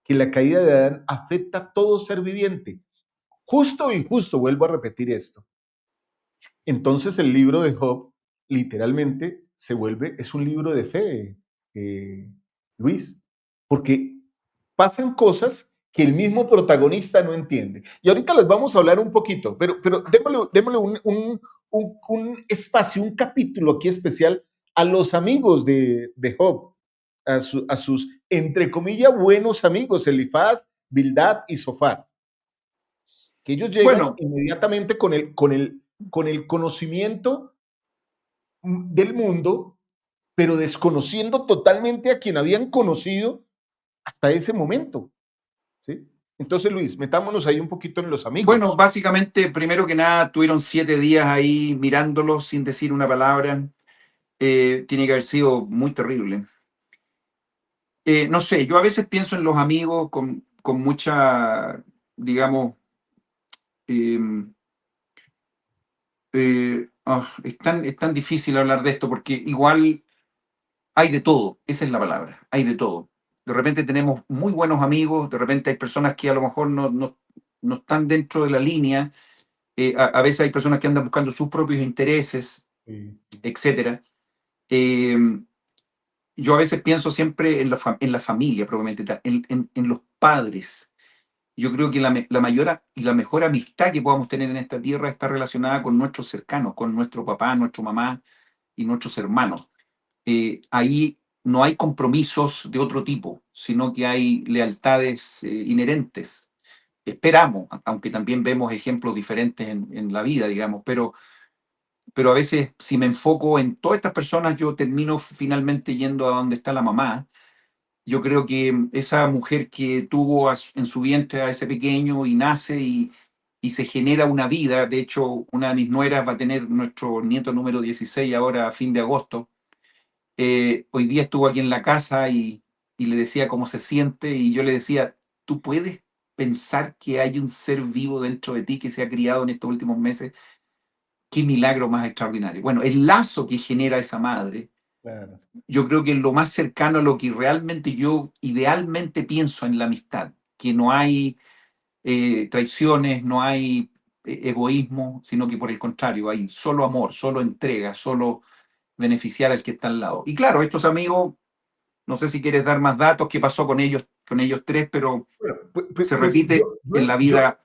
Que la caída de Adán afecta a todo ser viviente. Justo o injusto, vuelvo a repetir esto. Entonces el libro de Job literalmente se vuelve, es un libro de fe, eh, Luis, porque pasan cosas que el mismo protagonista no entiende. Y ahorita les vamos a hablar un poquito, pero démosle un espacio, un capítulo aquí especial a los amigos de Job, a sus, entre comillas, buenos amigos, Elifaz, Bildad y Sofar, que ellos llegan Bueno, inmediatamente con el conocimiento del mundo, pero desconociendo totalmente a quien habían conocido hasta ese momento, ¿sí? Entonces, Luis, metámonos ahí un poquito en los Bueno, amigos. básicamente, primero que nada, tuvieron 7 días ahí mirándolo sin decir una palabra. Tiene que haber sido muy terrible. No sé, yo a veces pienso en los amigos con mucha, digamos, eh, es tan difícil hablar de esto porque igual hay de todo, esa es la palabra, hay de todo. De repente tenemos muy buenos amigos, de repente hay personas que a lo mejor no están dentro de la línea, a veces hay personas que andan buscando sus propios intereses, Sí. etcétera. Eh, yo a veces pienso siempre en la familia, probablemente, en los padres. Yo creo que la mayor y la mejor amistad que podamos tener en esta tierra está relacionada con nuestros cercanos, con nuestro papá, nuestra mamá y nuestros hermanos. Ahí no hay compromisos de otro tipo, sino que hay lealtades inherentes. Esperamos, aunque también vemos ejemplos diferentes en la vida, digamos, pero a veces si me enfoco en todas estas personas, yo termino finalmente yendo a donde está la mamá. Yo creo que esa mujer que tuvo en su vientre a ese pequeño y nace y se genera una vida, de hecho, una de mis nueras va a tener nuestro nieto número 16 ahora a fin de agosto. Hoy día estuvo aquí en la casa y le decía cómo se siente y yo le decía, ¿tú puedes pensar que hay un ser vivo dentro de ti que se ha criado en estos últimos meses? Qué milagro más extraordinario. Bueno, el lazo que genera esa madre, Claro. yo creo que es lo más cercano a lo que realmente yo idealmente pienso en la amistad, que no hay traiciones, no hay egoísmo, sino que por el contrario, hay solo amor, solo entrega, solo beneficiar al que está al lado. Y claro, estos amigos, no sé si quieres dar más datos, qué pasó con ellos tres, pero Bueno, se pues repite en la yo vida.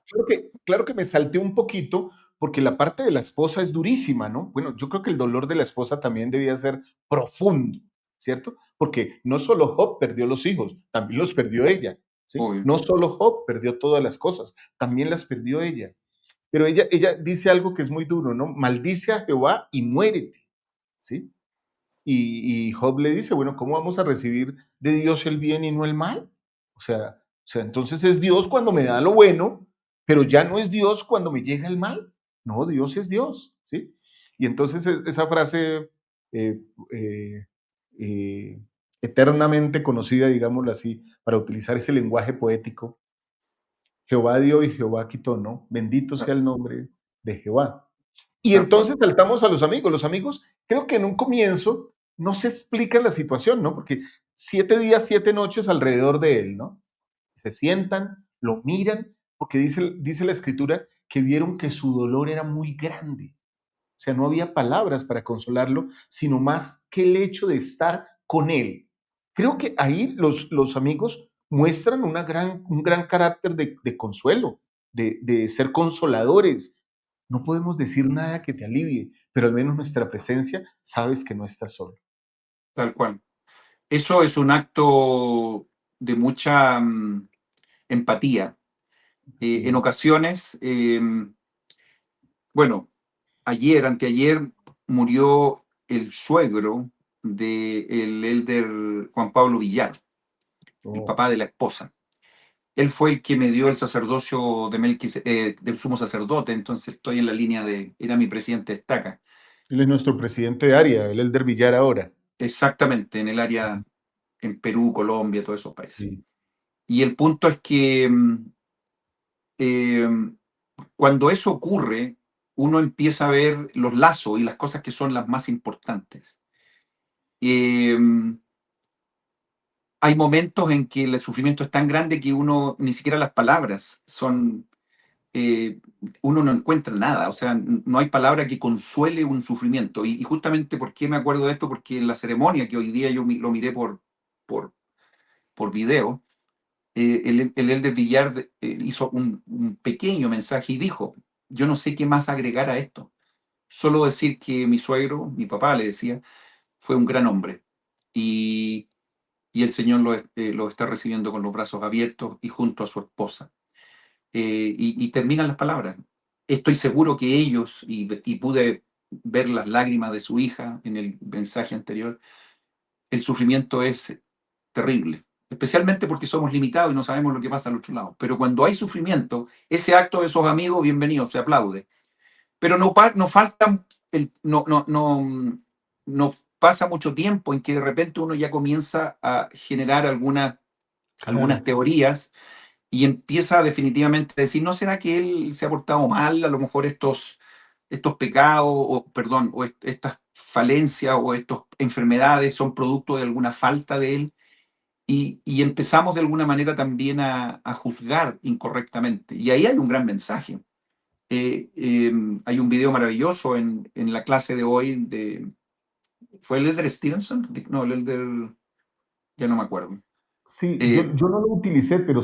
claro que me salté un poquito porque la parte de la esposa es durísima, ¿no? Bueno, yo creo que el dolor de la esposa también debía ser profundo, ¿cierto? Porque no solo Job perdió los hijos, también los perdió ella, ¿sí? Obvio. No solo Job perdió todas las cosas, también las perdió ella. Pero ella dice algo que es muy duro, ¿no? Maldice a Jehová y muérete, ¿sí? Y Job le dice, bueno, ¿cómo vamos a recibir de Dios el bien y no el mal? Entonces es Dios cuando me da lo bueno, pero ya no es Dios cuando me llega el mal. No, Dios es Dios, ¿sí? Y entonces esa frase eh, eh, eh, eternamente conocida, digámoslo así, para utilizar ese lenguaje poético, Jehová dio y Jehová quitó, ¿no? Bendito sea el nombre de Jehová. Y Tal cual. entonces saltamos a los amigos. Los amigos, creo que en un comienzo no se explica la situación, ¿no? Porque 7 días, 7 noches alrededor de él, ¿no? Se sientan, lo miran, porque dice la escritura que vieron que su dolor era muy grande. O sea, no había palabras para consolarlo, sino más que el hecho de estar con él. Creo que ahí los amigos muestran un gran carácter de consuelo, de ser consoladores. No podemos decir nada que te alivie, pero al menos nuestra presencia sabes que no estás solo. Tal cual. Eso es un acto de mucha empatía. Así En es. ocasiones, bueno, anteayer, murió el suegro del elder Juan Pablo Villar, el Oh, papá de la esposa. Él fue el que me dio el sacerdocio del sumo sacerdote, entonces estoy en la línea era mi presidente de estaca, él es nuestro presidente de área, el Elder Villar ahora. exactamente en el área, en Perú, Colombia, todos esos países. Sí, Y el punto es que eh, cuando eso ocurre, uno empieza a ver los lazos y las cosas que son las más importantes. Eh, Hay momentos en que el sufrimiento es tan grande que uno, ni siquiera las palabras son, eh, uno no encuentra nada, o sea, no hay palabra que consuele un sufrimiento. Y justamente, ¿por qué me acuerdo de esto? Porque en la ceremonia, que hoy día yo lo miré por, por video, el Elder Villar hizo un pequeño mensaje y dijo, yo no sé qué más agregar a esto, solo decir que mi suegro, mi papá le decía, fue un gran hombre y, y el Señor lo está recibiendo con los brazos abiertos y junto a su esposa. Y terminan las palabras. Estoy seguro que ellos, y pude ver las lágrimas de su hija en el mensaje anterior. El sufrimiento es terrible, especialmente porque somos limitados y no sabemos lo que pasa al otro lado. Pero cuando hay sufrimiento, ese acto de esos amigos, bienvenido, se aplaude. Pero no falta, no pasa mucho tiempo en que de repente uno ya comienza a generar algunas Claro. teorías y empieza definitivamente a decir, ¿no será que él se ha portado mal? A lo mejor estos pecados, o perdón, o estas falencias o estas enfermedades son producto de alguna falta de él. Y empezamos de alguna manera también a juzgar incorrectamente. Y ahí hay un gran mensaje. Hay un video maravilloso en la clase de hoy ¿fue el Elder Stevenson? No, el Elder, ya no me acuerdo. Sí, yo, Eh, yo no lo utilicé, pero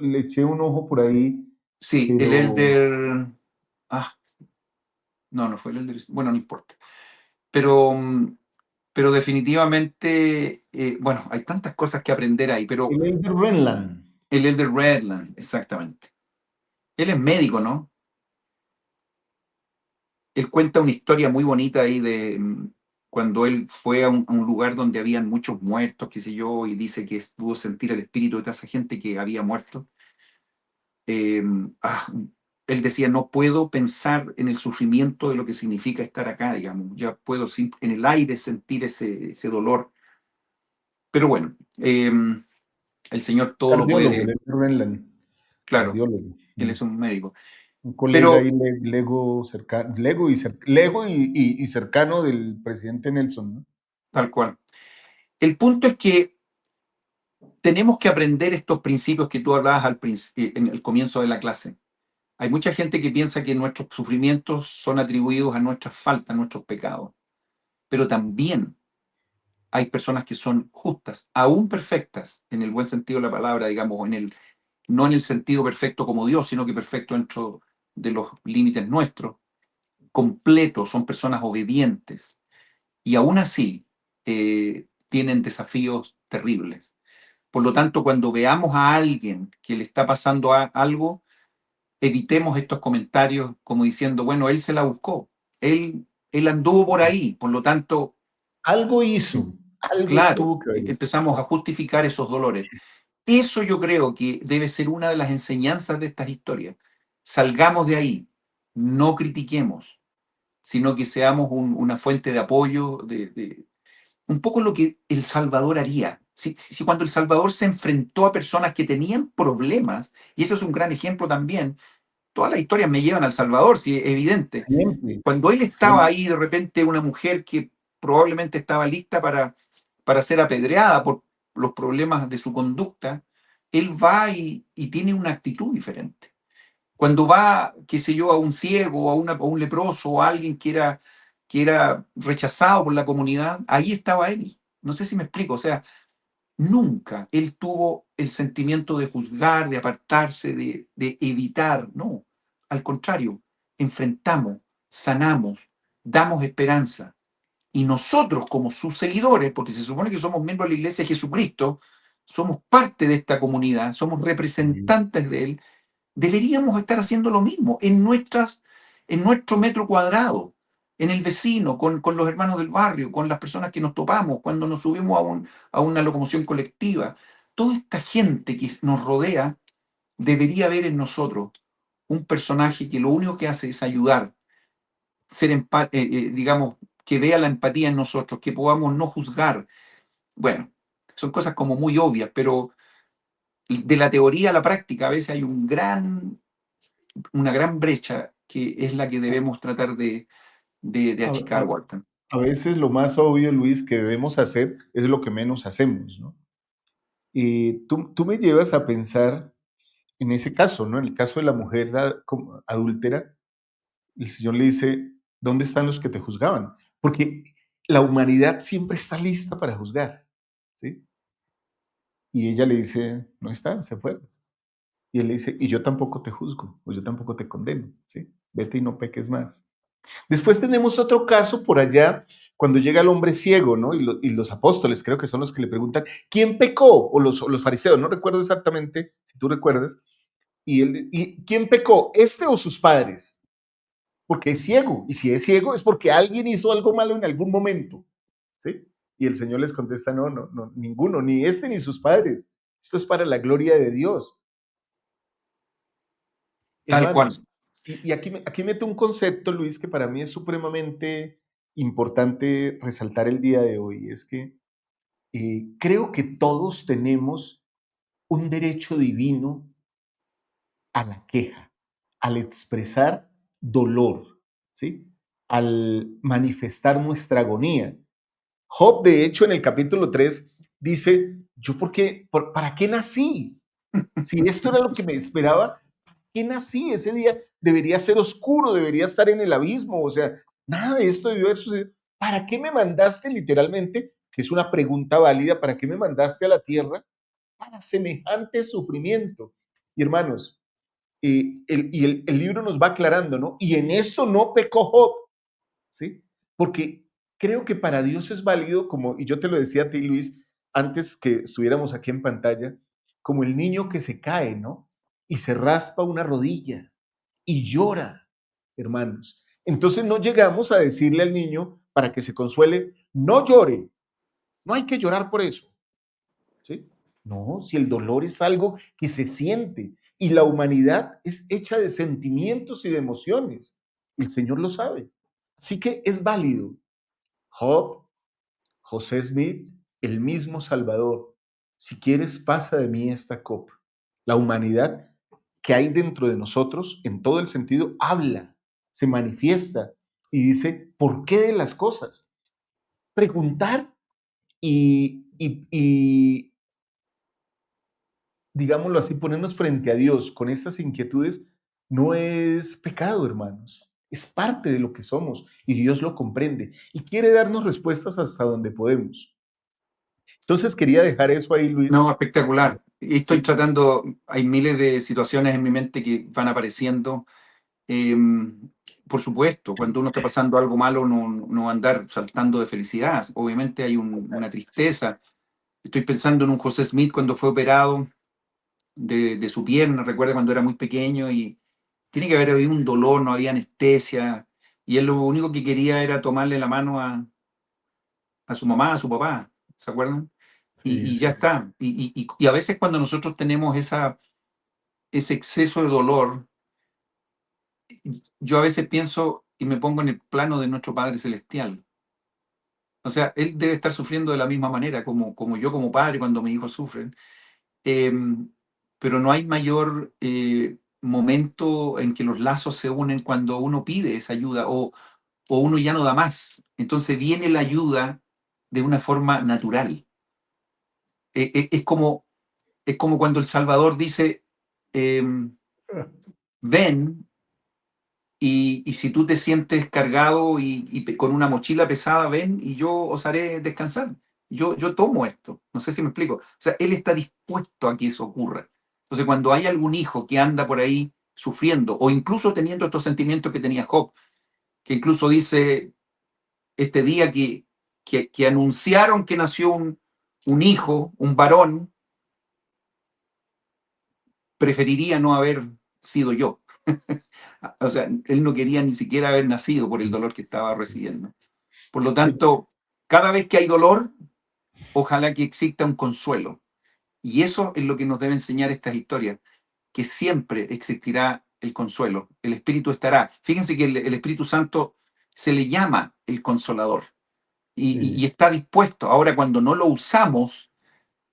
le eché un ojo por ahí, sí, el pero Elder, ah, no fue el Elder, bueno, no importa. Pero, pero definitivamente, bueno, hay tantas cosas que aprender ahí, pero el Elder Renland. el Elder Redland, exactamente. Él es médico, ¿no? Él cuenta una historia muy bonita ahí de cuando él fue a un lugar donde habían muchos muertos, qué sé yo, y dice que pudo sentir el espíritu de toda esa gente que había muerto. Eh, ah, Él decía, no puedo pensar en el sufrimiento de lo que significa estar acá, digamos, ya puedo en el aire sentir ese dolor. Pero bueno, el Señor todo lo Cardiólogo, el puede, Elder Renland, claro, cardiólogo. él es un médico. Un colega ahí, Pero lego, cercano, y cercano del presidente Nelson, ¿no? tal cual. El punto es que tenemos que aprender estos principios que tú hablabas en el comienzo de la clase. Hay mucha gente que piensa que nuestros sufrimientos son atribuidos a nuestras faltas, a nuestros pecados, pero también hay personas que son justas, aún perfectas, en el buen sentido de la palabra, digamos, no en el sentido perfecto como Dios, sino que perfecto dentro de los límites nuestros, completos, son personas obedientes, y aún así tienen desafíos terribles. Por lo tanto, cuando veamos a alguien que le está pasando algo, evitemos estos comentarios como diciendo, bueno, él se la buscó, él anduvo por ahí, por lo tanto, Algo hizo, algo claro, tuvo que ver. empezamos a justificar esos dolores. Eso yo creo que debe ser una de las enseñanzas de estas historias. Salgamos de ahí, no critiquemos, sino que seamos una fuente de apoyo, un poco lo que El Salvador haría. Si cuando El Salvador se enfrentó a personas que tenían problemas, y eso es un gran ejemplo también, todas las historias me llevan al Salvador, sí, es evidente. Siempre, Cuando él estaba siempre. ahí, de repente una mujer que probablemente estaba lista para ser apedreada por los problemas de su conducta, él va y tiene una actitud diferente. Cuando va, qué sé yo, a un ciego, a un leproso, o a alguien que era rechazado por la comunidad, ahí estaba él. No sé si me explico, o sea, nunca él tuvo el sentimiento de juzgar, de apartarse, de evitar, no. Al contrario, enfrentamos, sanamos, damos esperanza. Y nosotros, como sus seguidores, porque se supone que somos miembros de la Iglesia de Jesucristo, somos parte de esta comunidad, somos representantes de Él, deberíamos estar haciendo lo mismo en nuestro metro cuadrado, en el vecino, con los hermanos del barrio, con las personas que nos topamos, cuando nos subimos a una locomoción colectiva. Toda esta gente que nos rodea debería ver en nosotros un personaje que lo único que hace es ayudar, digamos, que vea la empatía en nosotros, que podamos no juzgar. Bueno, son cosas como muy obvias, pero de la teoría a la práctica a veces hay una gran brecha que es la que debemos tratar de A, achicar, a- Walter. a veces lo más obvio, Luis, que debemos hacer es lo que menos hacemos, ¿no? Y tú me llevas a pensar en ese caso, ¿no? En el caso de la mujer adúltera, el Señor le dice, ¿dónde están los que te juzgaban? Porque la humanidad siempre está lista para juzgar, ¿sí? Y ella le dice, no están, se fueron. Y él le dice, y yo tampoco te juzgo, o yo tampoco te condeno, ¿sí? Vete y no peques más. Después tenemos otro caso por allá, cuando llega el hombre ciego, ¿no? Y los apóstoles, creo que son los que le preguntan, ¿quién pecó? O los fariseos, no recuerdo exactamente, si tú recuerdas. Y quién pecó? ¿Este o sus padres? porque es ciego. Y si es ciego es porque alguien hizo algo malo en algún momento. ¿Sí? Y el Señor les contesta, no, no, no, ninguno, ni este ni sus padres. Esto es para la gloria de Dios. Tal cual. Hermanos, y aquí meto un concepto, Luis, que para mí es supremamente importante resaltar el día de hoy. Es que creo que todos tenemos un derecho divino a la queja, al expresar dolor, ¿sí? Al manifestar nuestra agonía. Job, de hecho, en el capítulo 3 dice, ¿yo para qué nací? Si esto era lo que me esperaba, ¿para qué nací? Ese día debería ser oscuro, debería estar en el abismo, o sea, nada de esto debió haber sucedido. ¿Para qué me mandaste literalmente? Que es una pregunta válida, ¿para qué me mandaste a la tierra para semejante sufrimiento? Y hermanos, el libro nos va aclarando, ¿no? Y en esto no pecó Job, ¿sí? Porque creo que para Dios es válido, como, y yo te lo decía a ti, Luis, antes que estuviéramos aquí en pantalla, como el niño que se cae, ¿no? Y se raspa una rodilla y llora, hermanos. Entonces no llegamos a decirle al niño para que se consuele, no llore, no hay que llorar por eso, ¿sí? No, si el dolor es algo que se siente y la humanidad es hecha de sentimientos y de emociones, el Señor lo sabe. Así que es válido. Job, José Smith, el mismo Salvador. Si quieres, pasa de mí esta copa. La humanidad que hay dentro de nosotros, en todo el sentido, habla, se manifiesta y dice, ¿por qué de las cosas? Preguntar y digámoslo así, ponernos frente a Dios con estas inquietudes no es pecado, hermanos. Es parte de lo que somos y Dios lo comprende y quiere darnos respuestas hasta donde podemos. Entonces quería dejar eso ahí, Luis. No, espectacular. Y estoy Sí, tratando, hay miles de situaciones en mi mente que van apareciendo. Eh, por supuesto, cuando uno está pasando algo malo, no va a andar saltando de felicidad. Obviamente hay una tristeza. Estoy pensando en un José Smith cuando fue operado de su pierna, recuerda cuando era muy pequeño y tiene que haber habido un dolor, no había anestesia. Y él lo único que quería era tomarle la mano a su mamá, a su papá, ¿se acuerdan? sí, Y ya sí. está. Y a veces cuando nosotros tenemos ese exceso de dolor, yo a veces pienso y me pongo en el plano de nuestro Padre Celestial. O sea, Él debe estar sufriendo de la misma manera como yo como padre cuando mis hijos sufren. Eh, pero no hay mayor momento en que los lazos se unen cuando uno pide esa ayuda o uno ya no da más. Entonces viene la ayuda de una forma natural. Es como, es como cuando el Salvador dice, ven, y si tú te sientes cargado con una mochila pesada, ven y yo os haré descansar. Yo tomo esto. No sé si me explico. O sea, Él está dispuesto a que eso ocurra. Entonces, cuando hay algún hijo que anda por ahí sufriendo o incluso teniendo estos sentimientos que tenía Job, que incluso dice este día que anunciaron que nació un hijo, un varón, preferiría no haber sido yo. O sea, él no quería ni siquiera haber nacido por el dolor que estaba recibiendo. Por lo Sí, tanto, cada vez que hay dolor, ojalá que exista un consuelo. Y eso es lo que nos debe enseñar estas historias, que siempre existirá el consuelo, el Espíritu estará. Fíjense que el Espíritu Santo se le llama el consolador y sí. está dispuesto. Ahora, cuando no lo usamos,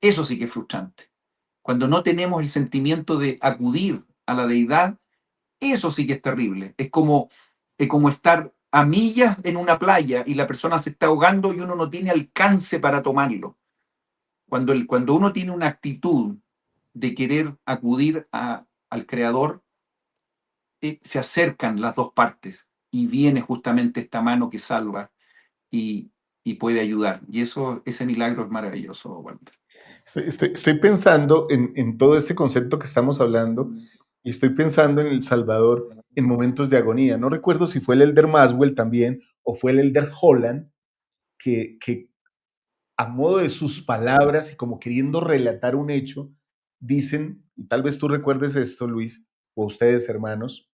eso sí que es frustrante. Cuando no tenemos el sentimiento de acudir a la deidad, eso sí que es terrible. Es como estar a millas en una playa y la persona se está ahogando y uno no tiene alcance para tomarlo. Cuando uno tiene una actitud de querer acudir al Creador, se acercan las dos partes y viene justamente esta mano que salva y, y puede ayudar. Y ese milagro es maravilloso, Walter. Estoy pensando en todo este concepto que estamos hablando y estoy pensando en El Salvador en momentos de agonía. No recuerdo si fue el Elder Maswell también o fue el Elder Holland que a modo de sus palabras y como queriendo relatar un hecho, dicen, y tal vez tú recuerdes esto, Luis, o ustedes hermanos,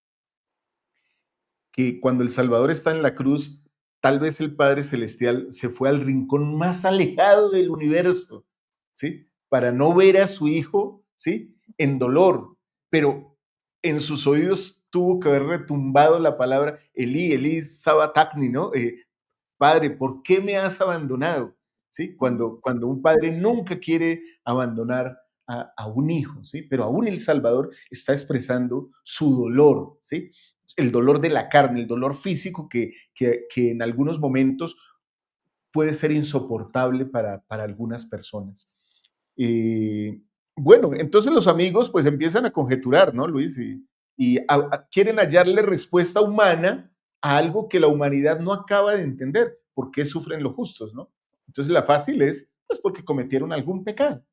que cuando el Salvador está en la cruz, tal vez el Padre Celestial se fue al rincón más alejado del universo, ¿sí? Para no ver a su Hijo, ¿sí? En dolor, pero en sus oídos tuvo que haber retumbado la palabra Elí, Elí, Sabatacni, ¿no? Padre, ¿por qué me has abandonado? ¿Sí? Cuando un padre nunca quiere abandonar a un hijo, ¿sí? Pero aún el Salvador está expresando su dolor, ¿sí? El dolor de la carne, el dolor físico que en algunos momentos puede ser insoportable para algunas personas. Y bueno, entonces los amigos pues empiezan a conjeturar, ¿no, Luis? Y quieren hallarle respuesta humana a algo que la humanidad no acaba de entender. ¿Por qué sufren los justos, no? Entonces la fácil es, pues porque cometieron algún pecado.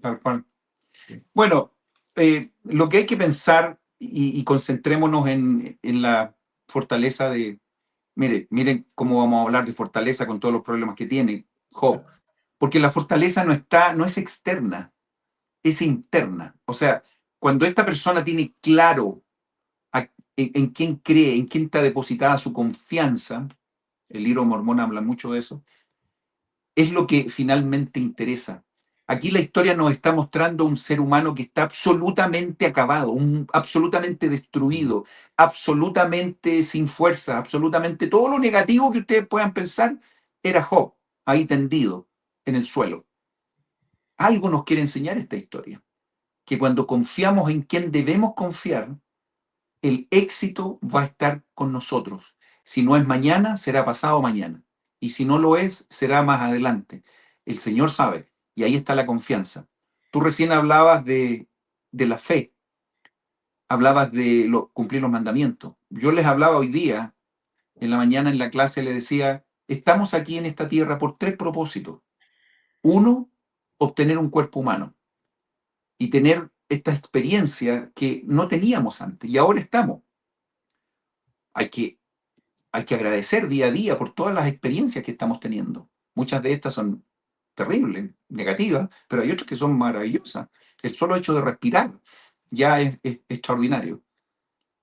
Tal cual. Bueno, lo que hay que pensar y concentrémonos en la fortaleza de, miren cómo vamos a hablar de fortaleza con todos los problemas que tiene Job, porque la fortaleza no es externa, es interna. O sea, cuando esta persona tiene claro en quién cree, en quién está depositada su confianza, el libro Mormón habla mucho de eso, es lo que finalmente interesa. Aquí la historia nos está mostrando un ser humano que está absolutamente acabado, absolutamente destruido, absolutamente sin fuerza, absolutamente todo lo negativo que ustedes puedan pensar era Job, ahí tendido en el suelo. Algo nos quiere enseñar esta historia, que cuando confiamos en quien debemos confiar, el éxito va a estar con nosotros. Si no es mañana, será pasado mañana. Y si no lo es, será más adelante. El Señor sabe. Y ahí está la confianza. Tú recién hablabas de la fe, hablabas de cumplir los mandamientos. Yo les hablaba hoy día, en la mañana en la clase, le decía, estamos aquí en esta tierra por tres propósitos. Uno, obtener un cuerpo humano y tener esta experiencia que no teníamos antes y ahora estamos. Hay que hay que agradecer día a día por todas las experiencias que estamos teniendo. Muchas de estas son terribles, negativas, pero hay otras que son maravillosas. El solo hecho de respirar ya es extraordinario.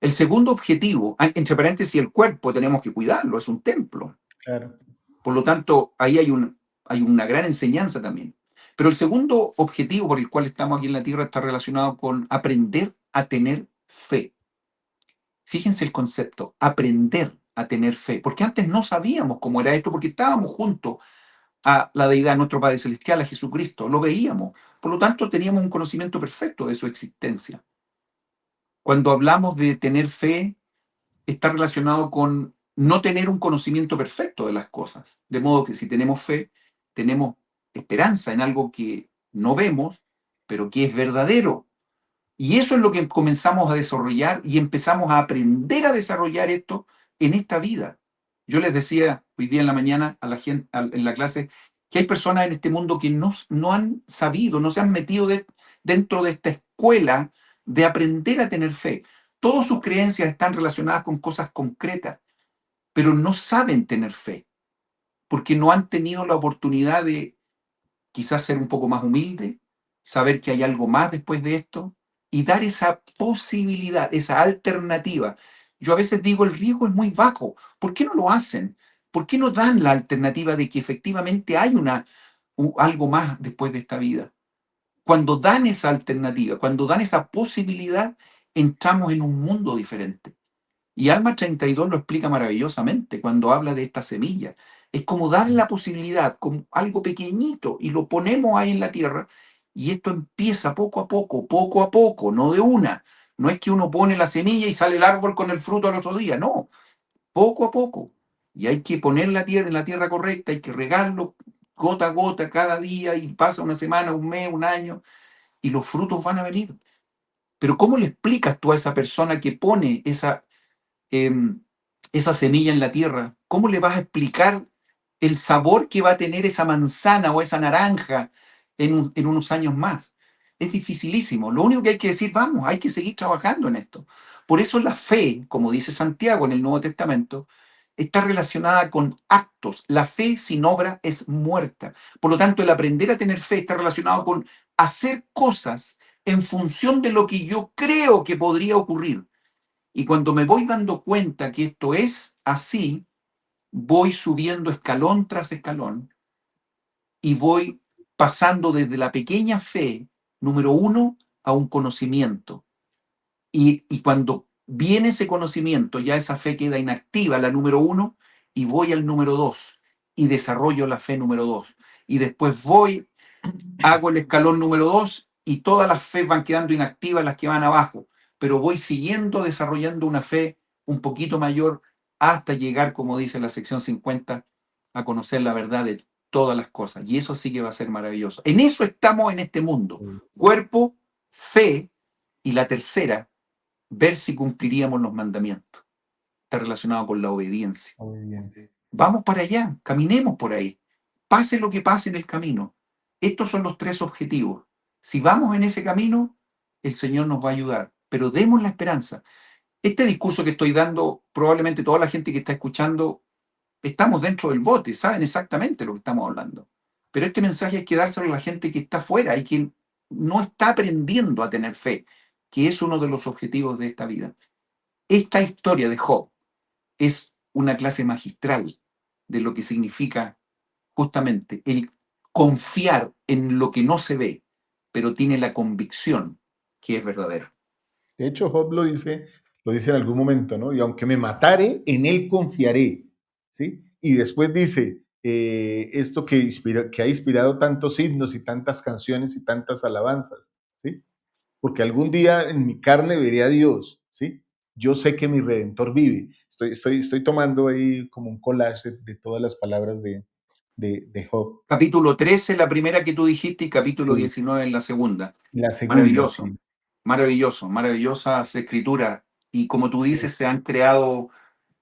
El segundo objetivo, entre paréntesis, el cuerpo tenemos que cuidarlo, es un templo. Claro. Por lo tanto, ahí hay una gran enseñanza también. Pero el segundo objetivo por el cual estamos aquí en la Tierra está relacionado con aprender a tener fe. Fíjense el concepto, aprender a tener fe, porque antes no sabíamos cómo era esto, porque estábamos juntos a la deidad, nuestro Padre Celestial, a Jesucristo, lo veíamos, por lo tanto teníamos un conocimiento perfecto de su existencia. Cuando hablamos de tener fe, está relacionado con no tener un conocimiento perfecto de las cosas, de modo que si tenemos fe, tenemos esperanza en algo que no vemos, pero que es verdadero. Y eso es lo que comenzamos a desarrollar y empezamos a aprender a desarrollar esto en esta vida. Yo les decía hoy día en la mañana a la gente en la clase que hay personas en este mundo que no han sabido, no se han metido dentro de esta escuela de aprender a tener fe. Todas sus creencias están relacionadas con cosas concretas, pero no saben tener fe, porque no han tenido la oportunidad de quizás ser un poco más humilde, saber que hay algo más después de esto y dar esa posibilidad, esa alternativa. Yo a veces digo, el riesgo es muy bajo. ¿Por qué no lo hacen? ¿Por qué no dan la alternativa de que efectivamente hay algo más después de esta vida? Cuando dan esa alternativa, cuando dan esa posibilidad, entramos en un mundo diferente. Y Alma 32 lo explica maravillosamente cuando habla de esta semilla. Es como dar la posibilidad, como algo pequeñito, y lo ponemos ahí en la tierra, y esto empieza poco a poco, no de una. No es que uno pone la semilla y sale el árbol con el fruto al otro día, no, poco a poco. Y hay que poner la tierra en la tierra correcta, hay que regarlo gota a gota cada día, y pasa una semana, un mes, un año, y los frutos van a venir. Pero ¿cómo le explicas tú a esa persona que pone eh, esa semilla en la tierra? ¿Cómo le vas a explicar el sabor que va a tener esa manzana o esa naranja en unos años más? Es dificilísimo. Lo único que hay que decir, vamos, hay que seguir trabajando en esto. Por eso la fe, como dice Santiago en el Nuevo Testamento, está relacionada con actos. La fe sin obra es muerta. Por lo tanto, el aprender a tener fe está relacionado con hacer cosas en función de lo que yo creo que podría ocurrir. Y cuando me voy dando cuenta que esto es así, voy subiendo escalón tras escalón y voy pasando desde la pequeña fe, número uno, a un conocimiento. Y cuando viene ese conocimiento, ya esa fe queda inactiva, la número uno, y voy al número dos y desarrollo la fe número dos. Y después voy, hago el escalón número dos y todas las fe van quedando inactivas, las que van abajo, pero voy siguiendo desarrollando una fe un poquito mayor hasta llegar, como dice la sección 50, a conocer la verdad de todas las cosas. Y eso sí que va a ser maravilloso. En eso estamos en este mundo. Cuerpo, fe y la tercera, ver si cumpliríamos los mandamientos. Está relacionado con la obediencia. Vamos para allá, caminemos por ahí. Pase lo que pase en el camino. Estos son los tres objetivos. Si vamos en ese camino, el Señor nos va a ayudar. Pero demos la esperanza. Este discurso que estoy dando, probablemente toda la gente que está escuchando, estamos dentro del bote, saben exactamente lo que estamos hablando. Pero este mensaje hay que dárselo a la gente que está afuera y que no está aprendiendo a tener fe, que es uno de los objetivos de esta vida. Esta historia de Job es una clase magistral de lo que significa justamente el confiar en lo que no se ve, pero tiene la convicción que es verdadero. De hecho, Job lo dice en algún momento, ¿no? Y aunque me matare, en él confiaré, ¿sí? Y después dice, esto que ha inspirado tantos himnos y tantas canciones y tantas alabanzas, ¿sí? Porque algún día en mi carne veré a Dios, ¿sí? Yo sé que mi Redentor vive. Estoy tomando ahí como un collage de todas las palabras de Job. Capítulo 13, la primera que tú dijiste, y capítulo Sí, 19 en la segunda. la segunda, Maravilloso, sí. maravilloso, maravillosas escrituras. Y como tú Sí. dices, se han creado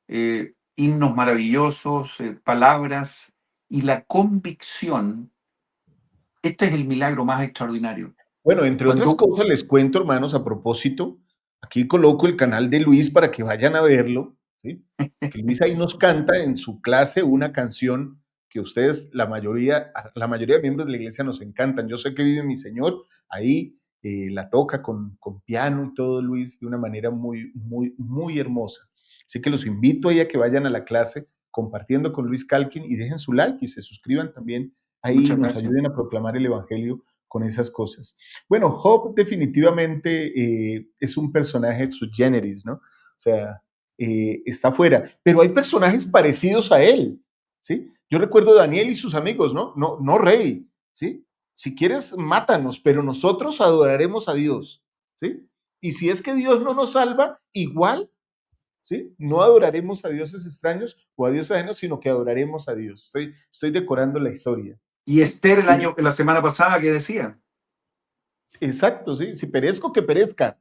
himnos maravillosos, palabras, y la convicción, este es el milagro más extraordinario. Bueno, entre otras Cuando, cosas, les cuento, hermanos, a propósito, aquí coloco el canal de Luis para que vayan a verlo, ¿sí? Que Luis ahí nos canta en su clase una canción que ustedes, la mayoría de miembros de la iglesia nos encantan. Yo sé que vive mi Señor, ahí la toca con piano y todo, Luis, de una manera muy, muy, muy hermosa. Así que los invito ahí a que vayan a la clase compartiendo con Luis Calkin y dejen su like y se suscriban también ahí y muchas nos gracias. ayuden a proclamar el evangelio con esas cosas. Bueno, Job definitivamente es un personaje sui generis, ¿no? O sea, está fuera, pero hay personajes parecidos a él, ¿sí? Yo recuerdo a Daniel y sus amigos, ¿no? No, no rey, ¿sí? Si quieres, mátanos, pero nosotros adoraremos a Dios, ¿sí? Y si es que Dios no nos salva, igual, ¿sí? No adoraremos a dioses extraños o a dioses ajenos, sino que adoraremos a Dios. Estoy decorando la historia, Y ¿sí? Esther la semana pasada, ¿qué decía? Exacto, sí. Si perezco, que perezca.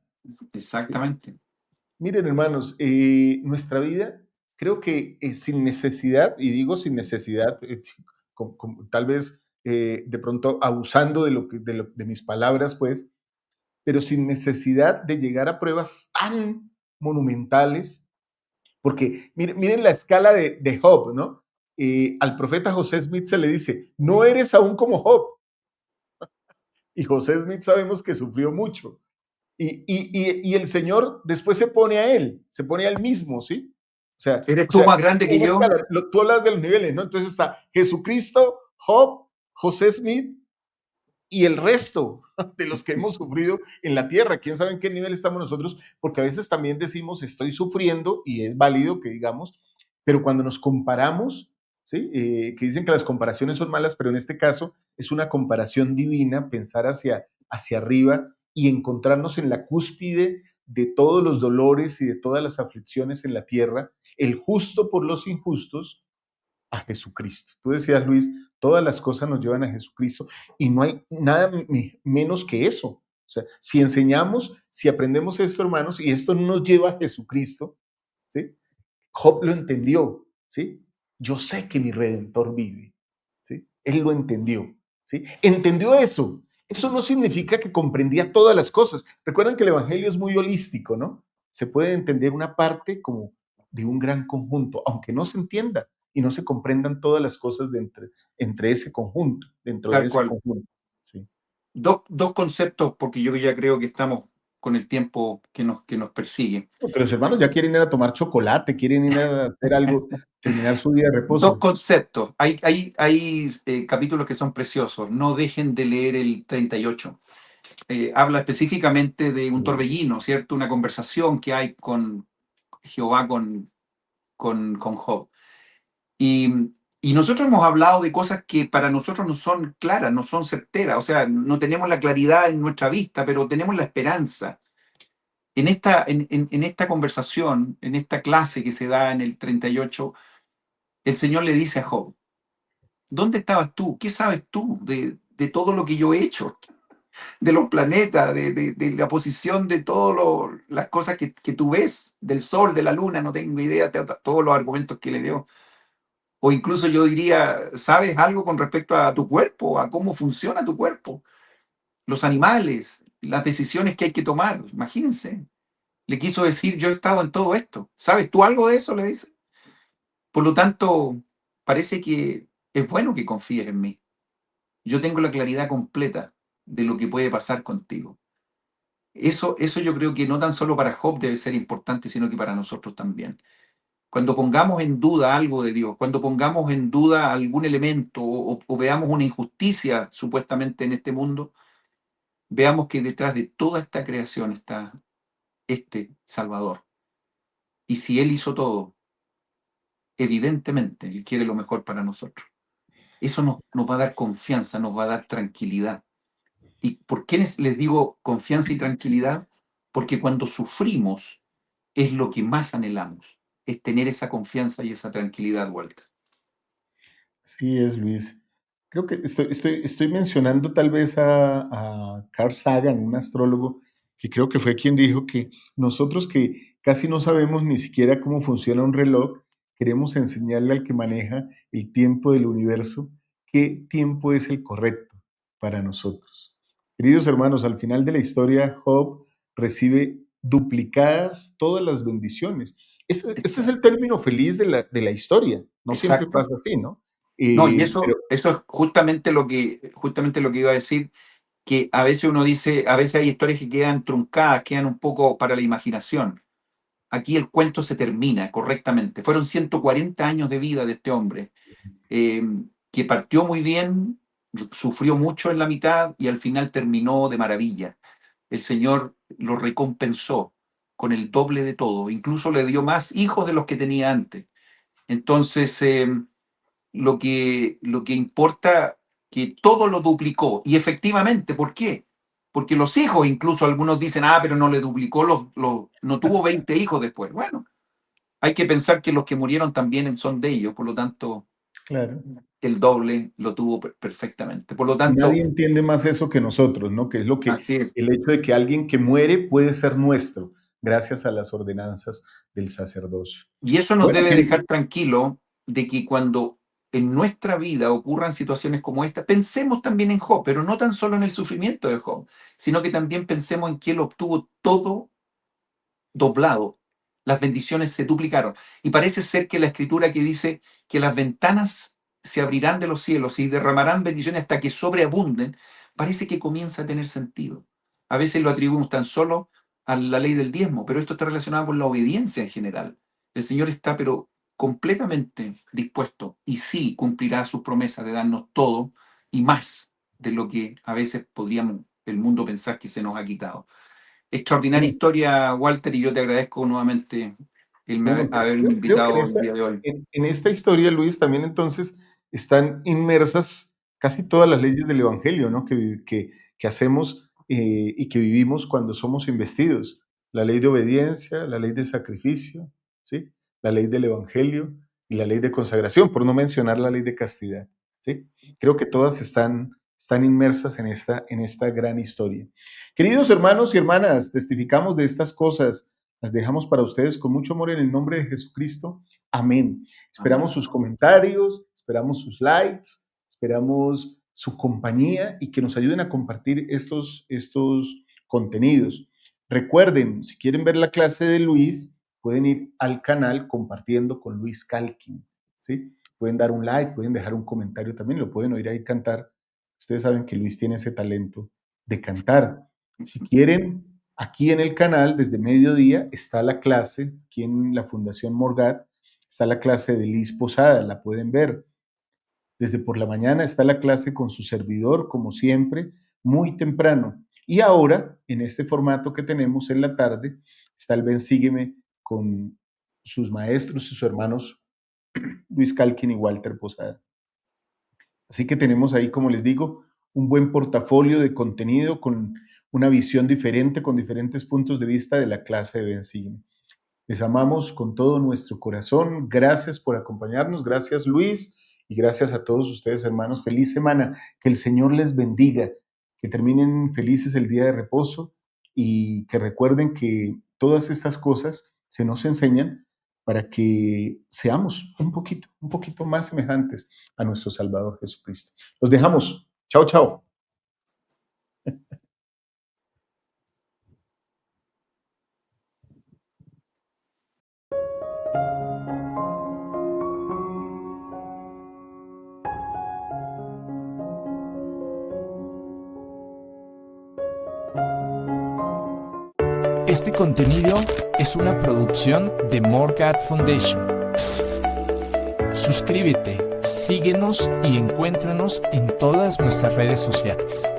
Exactamente. Miren, hermanos, nuestra vida, creo que sin necesidad, y digo sin necesidad, tal vez de pronto abusando de mis palabras, pues, pero sin necesidad de llegar a pruebas tan monumentales, porque miren la escala de Job, ¿no? Al profeta José Smith se le dice, no eres aún como Job, y José Smith sabemos que sufrió mucho. Y el Señor después se pone a él, se pone a él mismo, ¿sí? ¿Eres tú más grande que una yo? escala, tú hablas de los niveles, ¿no? Entonces está Jesucristo, Job, José Smith y el resto de los que hemos sufrido en la tierra. ¿Quién sabe en qué nivel estamos nosotros? Porque a veces también decimos estoy sufriendo y es válido que digamos, pero cuando nos comparamos, ¿sí? Que dicen que las comparaciones son malas, pero en este caso es una comparación divina, pensar hacia arriba y encontrarnos en la cúspide de todos los dolores y de todas las aflicciones en la tierra, el justo por los injustos, a Jesucristo. Tú decías, Luis, todas las cosas nos llevan a Jesucristo y no hay nada menos que eso. O sea, si enseñamos, si aprendemos esto, hermanos, y esto nos lleva a Jesucristo, ¿sí? Job lo entendió, ¿sí? Yo sé que mi Redentor vive, ¿sí? Él lo entendió, ¿sí? Entendió eso. Eso no significa que comprendía todas las cosas. Recuerden que el Evangelio es muy holístico, ¿no? Se puede entender una parte como de un gran conjunto, aunque no se entienda y no se comprendan todas las cosas entre ese conjunto, dentro de Tal ese cual. conjunto. ¿Sí? Dos conceptos, porque yo ya creo que estamos con el tiempo que nos persigue. Porque los hermanos ya quieren ir a tomar chocolate, quieren ir a hacer algo, terminar su día de Dos reposo. conceptos. Hay capítulos que son preciosos. No dejen de leer el 38. Habla específicamente de un torbellino, ¿cierto? Una conversación que hay con Jehová, con Job. Y, y nosotros hemos hablado de cosas que para nosotros no son claras, no son certeras. O sea, no tenemos la claridad en nuestra vista, pero tenemos la esperanza. En esta conversación, en esta clase que se da en el 38, el Señor le dice a Job, ¿dónde estabas tú? ¿Qué sabes tú de todo lo que yo he hecho? De los planetas, de la posición de todas las cosas que tú ves, del sol, de la luna, no tengo idea, todos los argumentos que le dio. O incluso yo diría, ¿sabes algo con respecto a tu cuerpo, a cómo funciona tu cuerpo? Los animales, las decisiones que hay que tomar, imagínense. Le quiso decir, yo he estado en todo esto. ¿Sabes tú algo de eso? Le dice. Por lo tanto, parece que es bueno que confíes en mí. Yo tengo la claridad completa de lo que puede pasar contigo. Eso yo creo que no tan solo para Job debe ser importante, sino que para nosotros también. Cuando pongamos en duda algo de Dios, cuando pongamos en duda algún elemento o veamos una injusticia supuestamente en este mundo, veamos que detrás de toda esta creación está este Salvador. Y si Él hizo todo, evidentemente Él quiere lo mejor para nosotros. Eso nos va a dar confianza, nos va a dar tranquilidad. ¿Y por qué les digo confianza y tranquilidad? Porque cuando sufrimos es lo que más anhelamos, es tener esa confianza y esa tranquilidad, Walter. Sí es, Luis. Creo que estoy mencionando tal vez a Carl Sagan, un astrólogo, que creo que fue quien dijo que nosotros que casi no sabemos ni siquiera cómo funciona un reloj, queremos enseñarle al que maneja el tiempo del universo qué tiempo es el correcto para nosotros. Queridos hermanos, al final de la historia, Job recibe duplicadas todas las bendiciones. Este es el término feliz de la historia. No siempre Exacto. pasa así, ¿no? No, y Pero eso es justamente lo que iba a decir, que a veces uno dice, a veces hay historias que quedan truncadas, quedan un poco para la imaginación. Aquí el cuento se termina correctamente. Fueron 140 años de vida de este hombre, eh, que partió muy bien, sufrió mucho en la mitad y al final terminó de maravilla. El Señor lo recompensó con el doble de todo, incluso le dio más hijos de los que tenía antes. Entonces, lo que importa que todo lo duplicó. Y efectivamente, ¿por qué? Porque los hijos, incluso algunos dicen, pero no le duplicó, no tuvo 20 hijos después. Bueno, hay que pensar que los que murieron también son de ellos, por lo tanto, claro, el doble lo tuvo perfectamente. Por lo tanto, nadie entiende más eso que nosotros, ¿no? Que es lo que así es. el hecho de que alguien que muere puede ser nuestro, gracias a las ordenanzas del sacerdocio. Y eso nos Bueno, debe dejar tranquilo de que cuando en nuestra vida ocurran situaciones como esta, pensemos también en Job, pero no tan solo en el sufrimiento de Job, sino que también pensemos en que él obtuvo todo doblado. Las bendiciones se duplicaron. Y parece ser que la escritura que dice que las ventanas se abrirán de los cielos y derramarán bendiciones hasta que sobreabunden, parece que comienza a tener sentido. A veces lo atribuimos tan solo a la ley del diezmo, pero esto está relacionado con la obediencia en general. El Señor está, pero completamente dispuesto y sí cumplirá sus promesas de darnos todo y más de lo que a veces podríamos el mundo pensar que se nos ha quitado. Extraordinaria bueno, historia, Walter, y yo te agradezco nuevamente bueno, haberme creo que invitado el día de hoy. en esta historia, Luis, también entonces están inmersas casi todas las leyes del Evangelio, ¿no? Que hacemos y que vivimos cuando somos investidos. La ley de obediencia, la ley de sacrificio, ¿sí? La ley del Evangelio y la ley de consagración, por no mencionar la ley de castidad, ¿sí? Creo que todas están inmersas en esta gran historia. Queridos hermanos y hermanas, testificamos de estas cosas, las dejamos para ustedes con mucho amor en el nombre de Jesucristo. Amén. Amén. Esperamos sus comentarios, esperamos sus likes, esperamos su compañía y que nos ayuden a compartir estos contenidos. Recuerden, si quieren ver la clase de Luis, pueden ir al canal compartiendo con Luis Calkin, ¿sí? Pueden dar un like, pueden dejar un comentario también, lo pueden oír ahí cantar. Ustedes saben que Luis tiene ese talento de cantar. Si quieren Aquí en el canal, desde mediodía, está la clase, aquí en la Fundación Morgat, está la clase de Liz Posada, la pueden ver. Desde por la mañana está la clase con su servidor, como siempre, muy temprano. Y ahora, en este formato que tenemos en la tarde, está el Ven Sígueme con sus maestros y sus hermanos Luis Calkin y Walter Posada. Así que tenemos ahí, como les digo, un buen portafolio de contenido con una visión diferente, con diferentes puntos de vista de la clase de Ven Sígueme. Les amamos con todo nuestro corazón. Gracias por acompañarnos. Gracias, Luis. Y gracias a todos ustedes, hermanos. Feliz semana. Que el Señor les bendiga. Que terminen felices el día de reposo y que recuerden que todas estas cosas se nos enseñan para que seamos un poquito más semejantes a nuestro Salvador Jesucristo. Los dejamos. Chao, chao. Este contenido es una producción de Morgat Foundation. Suscríbete, síguenos y encuéntranos en todas nuestras redes sociales.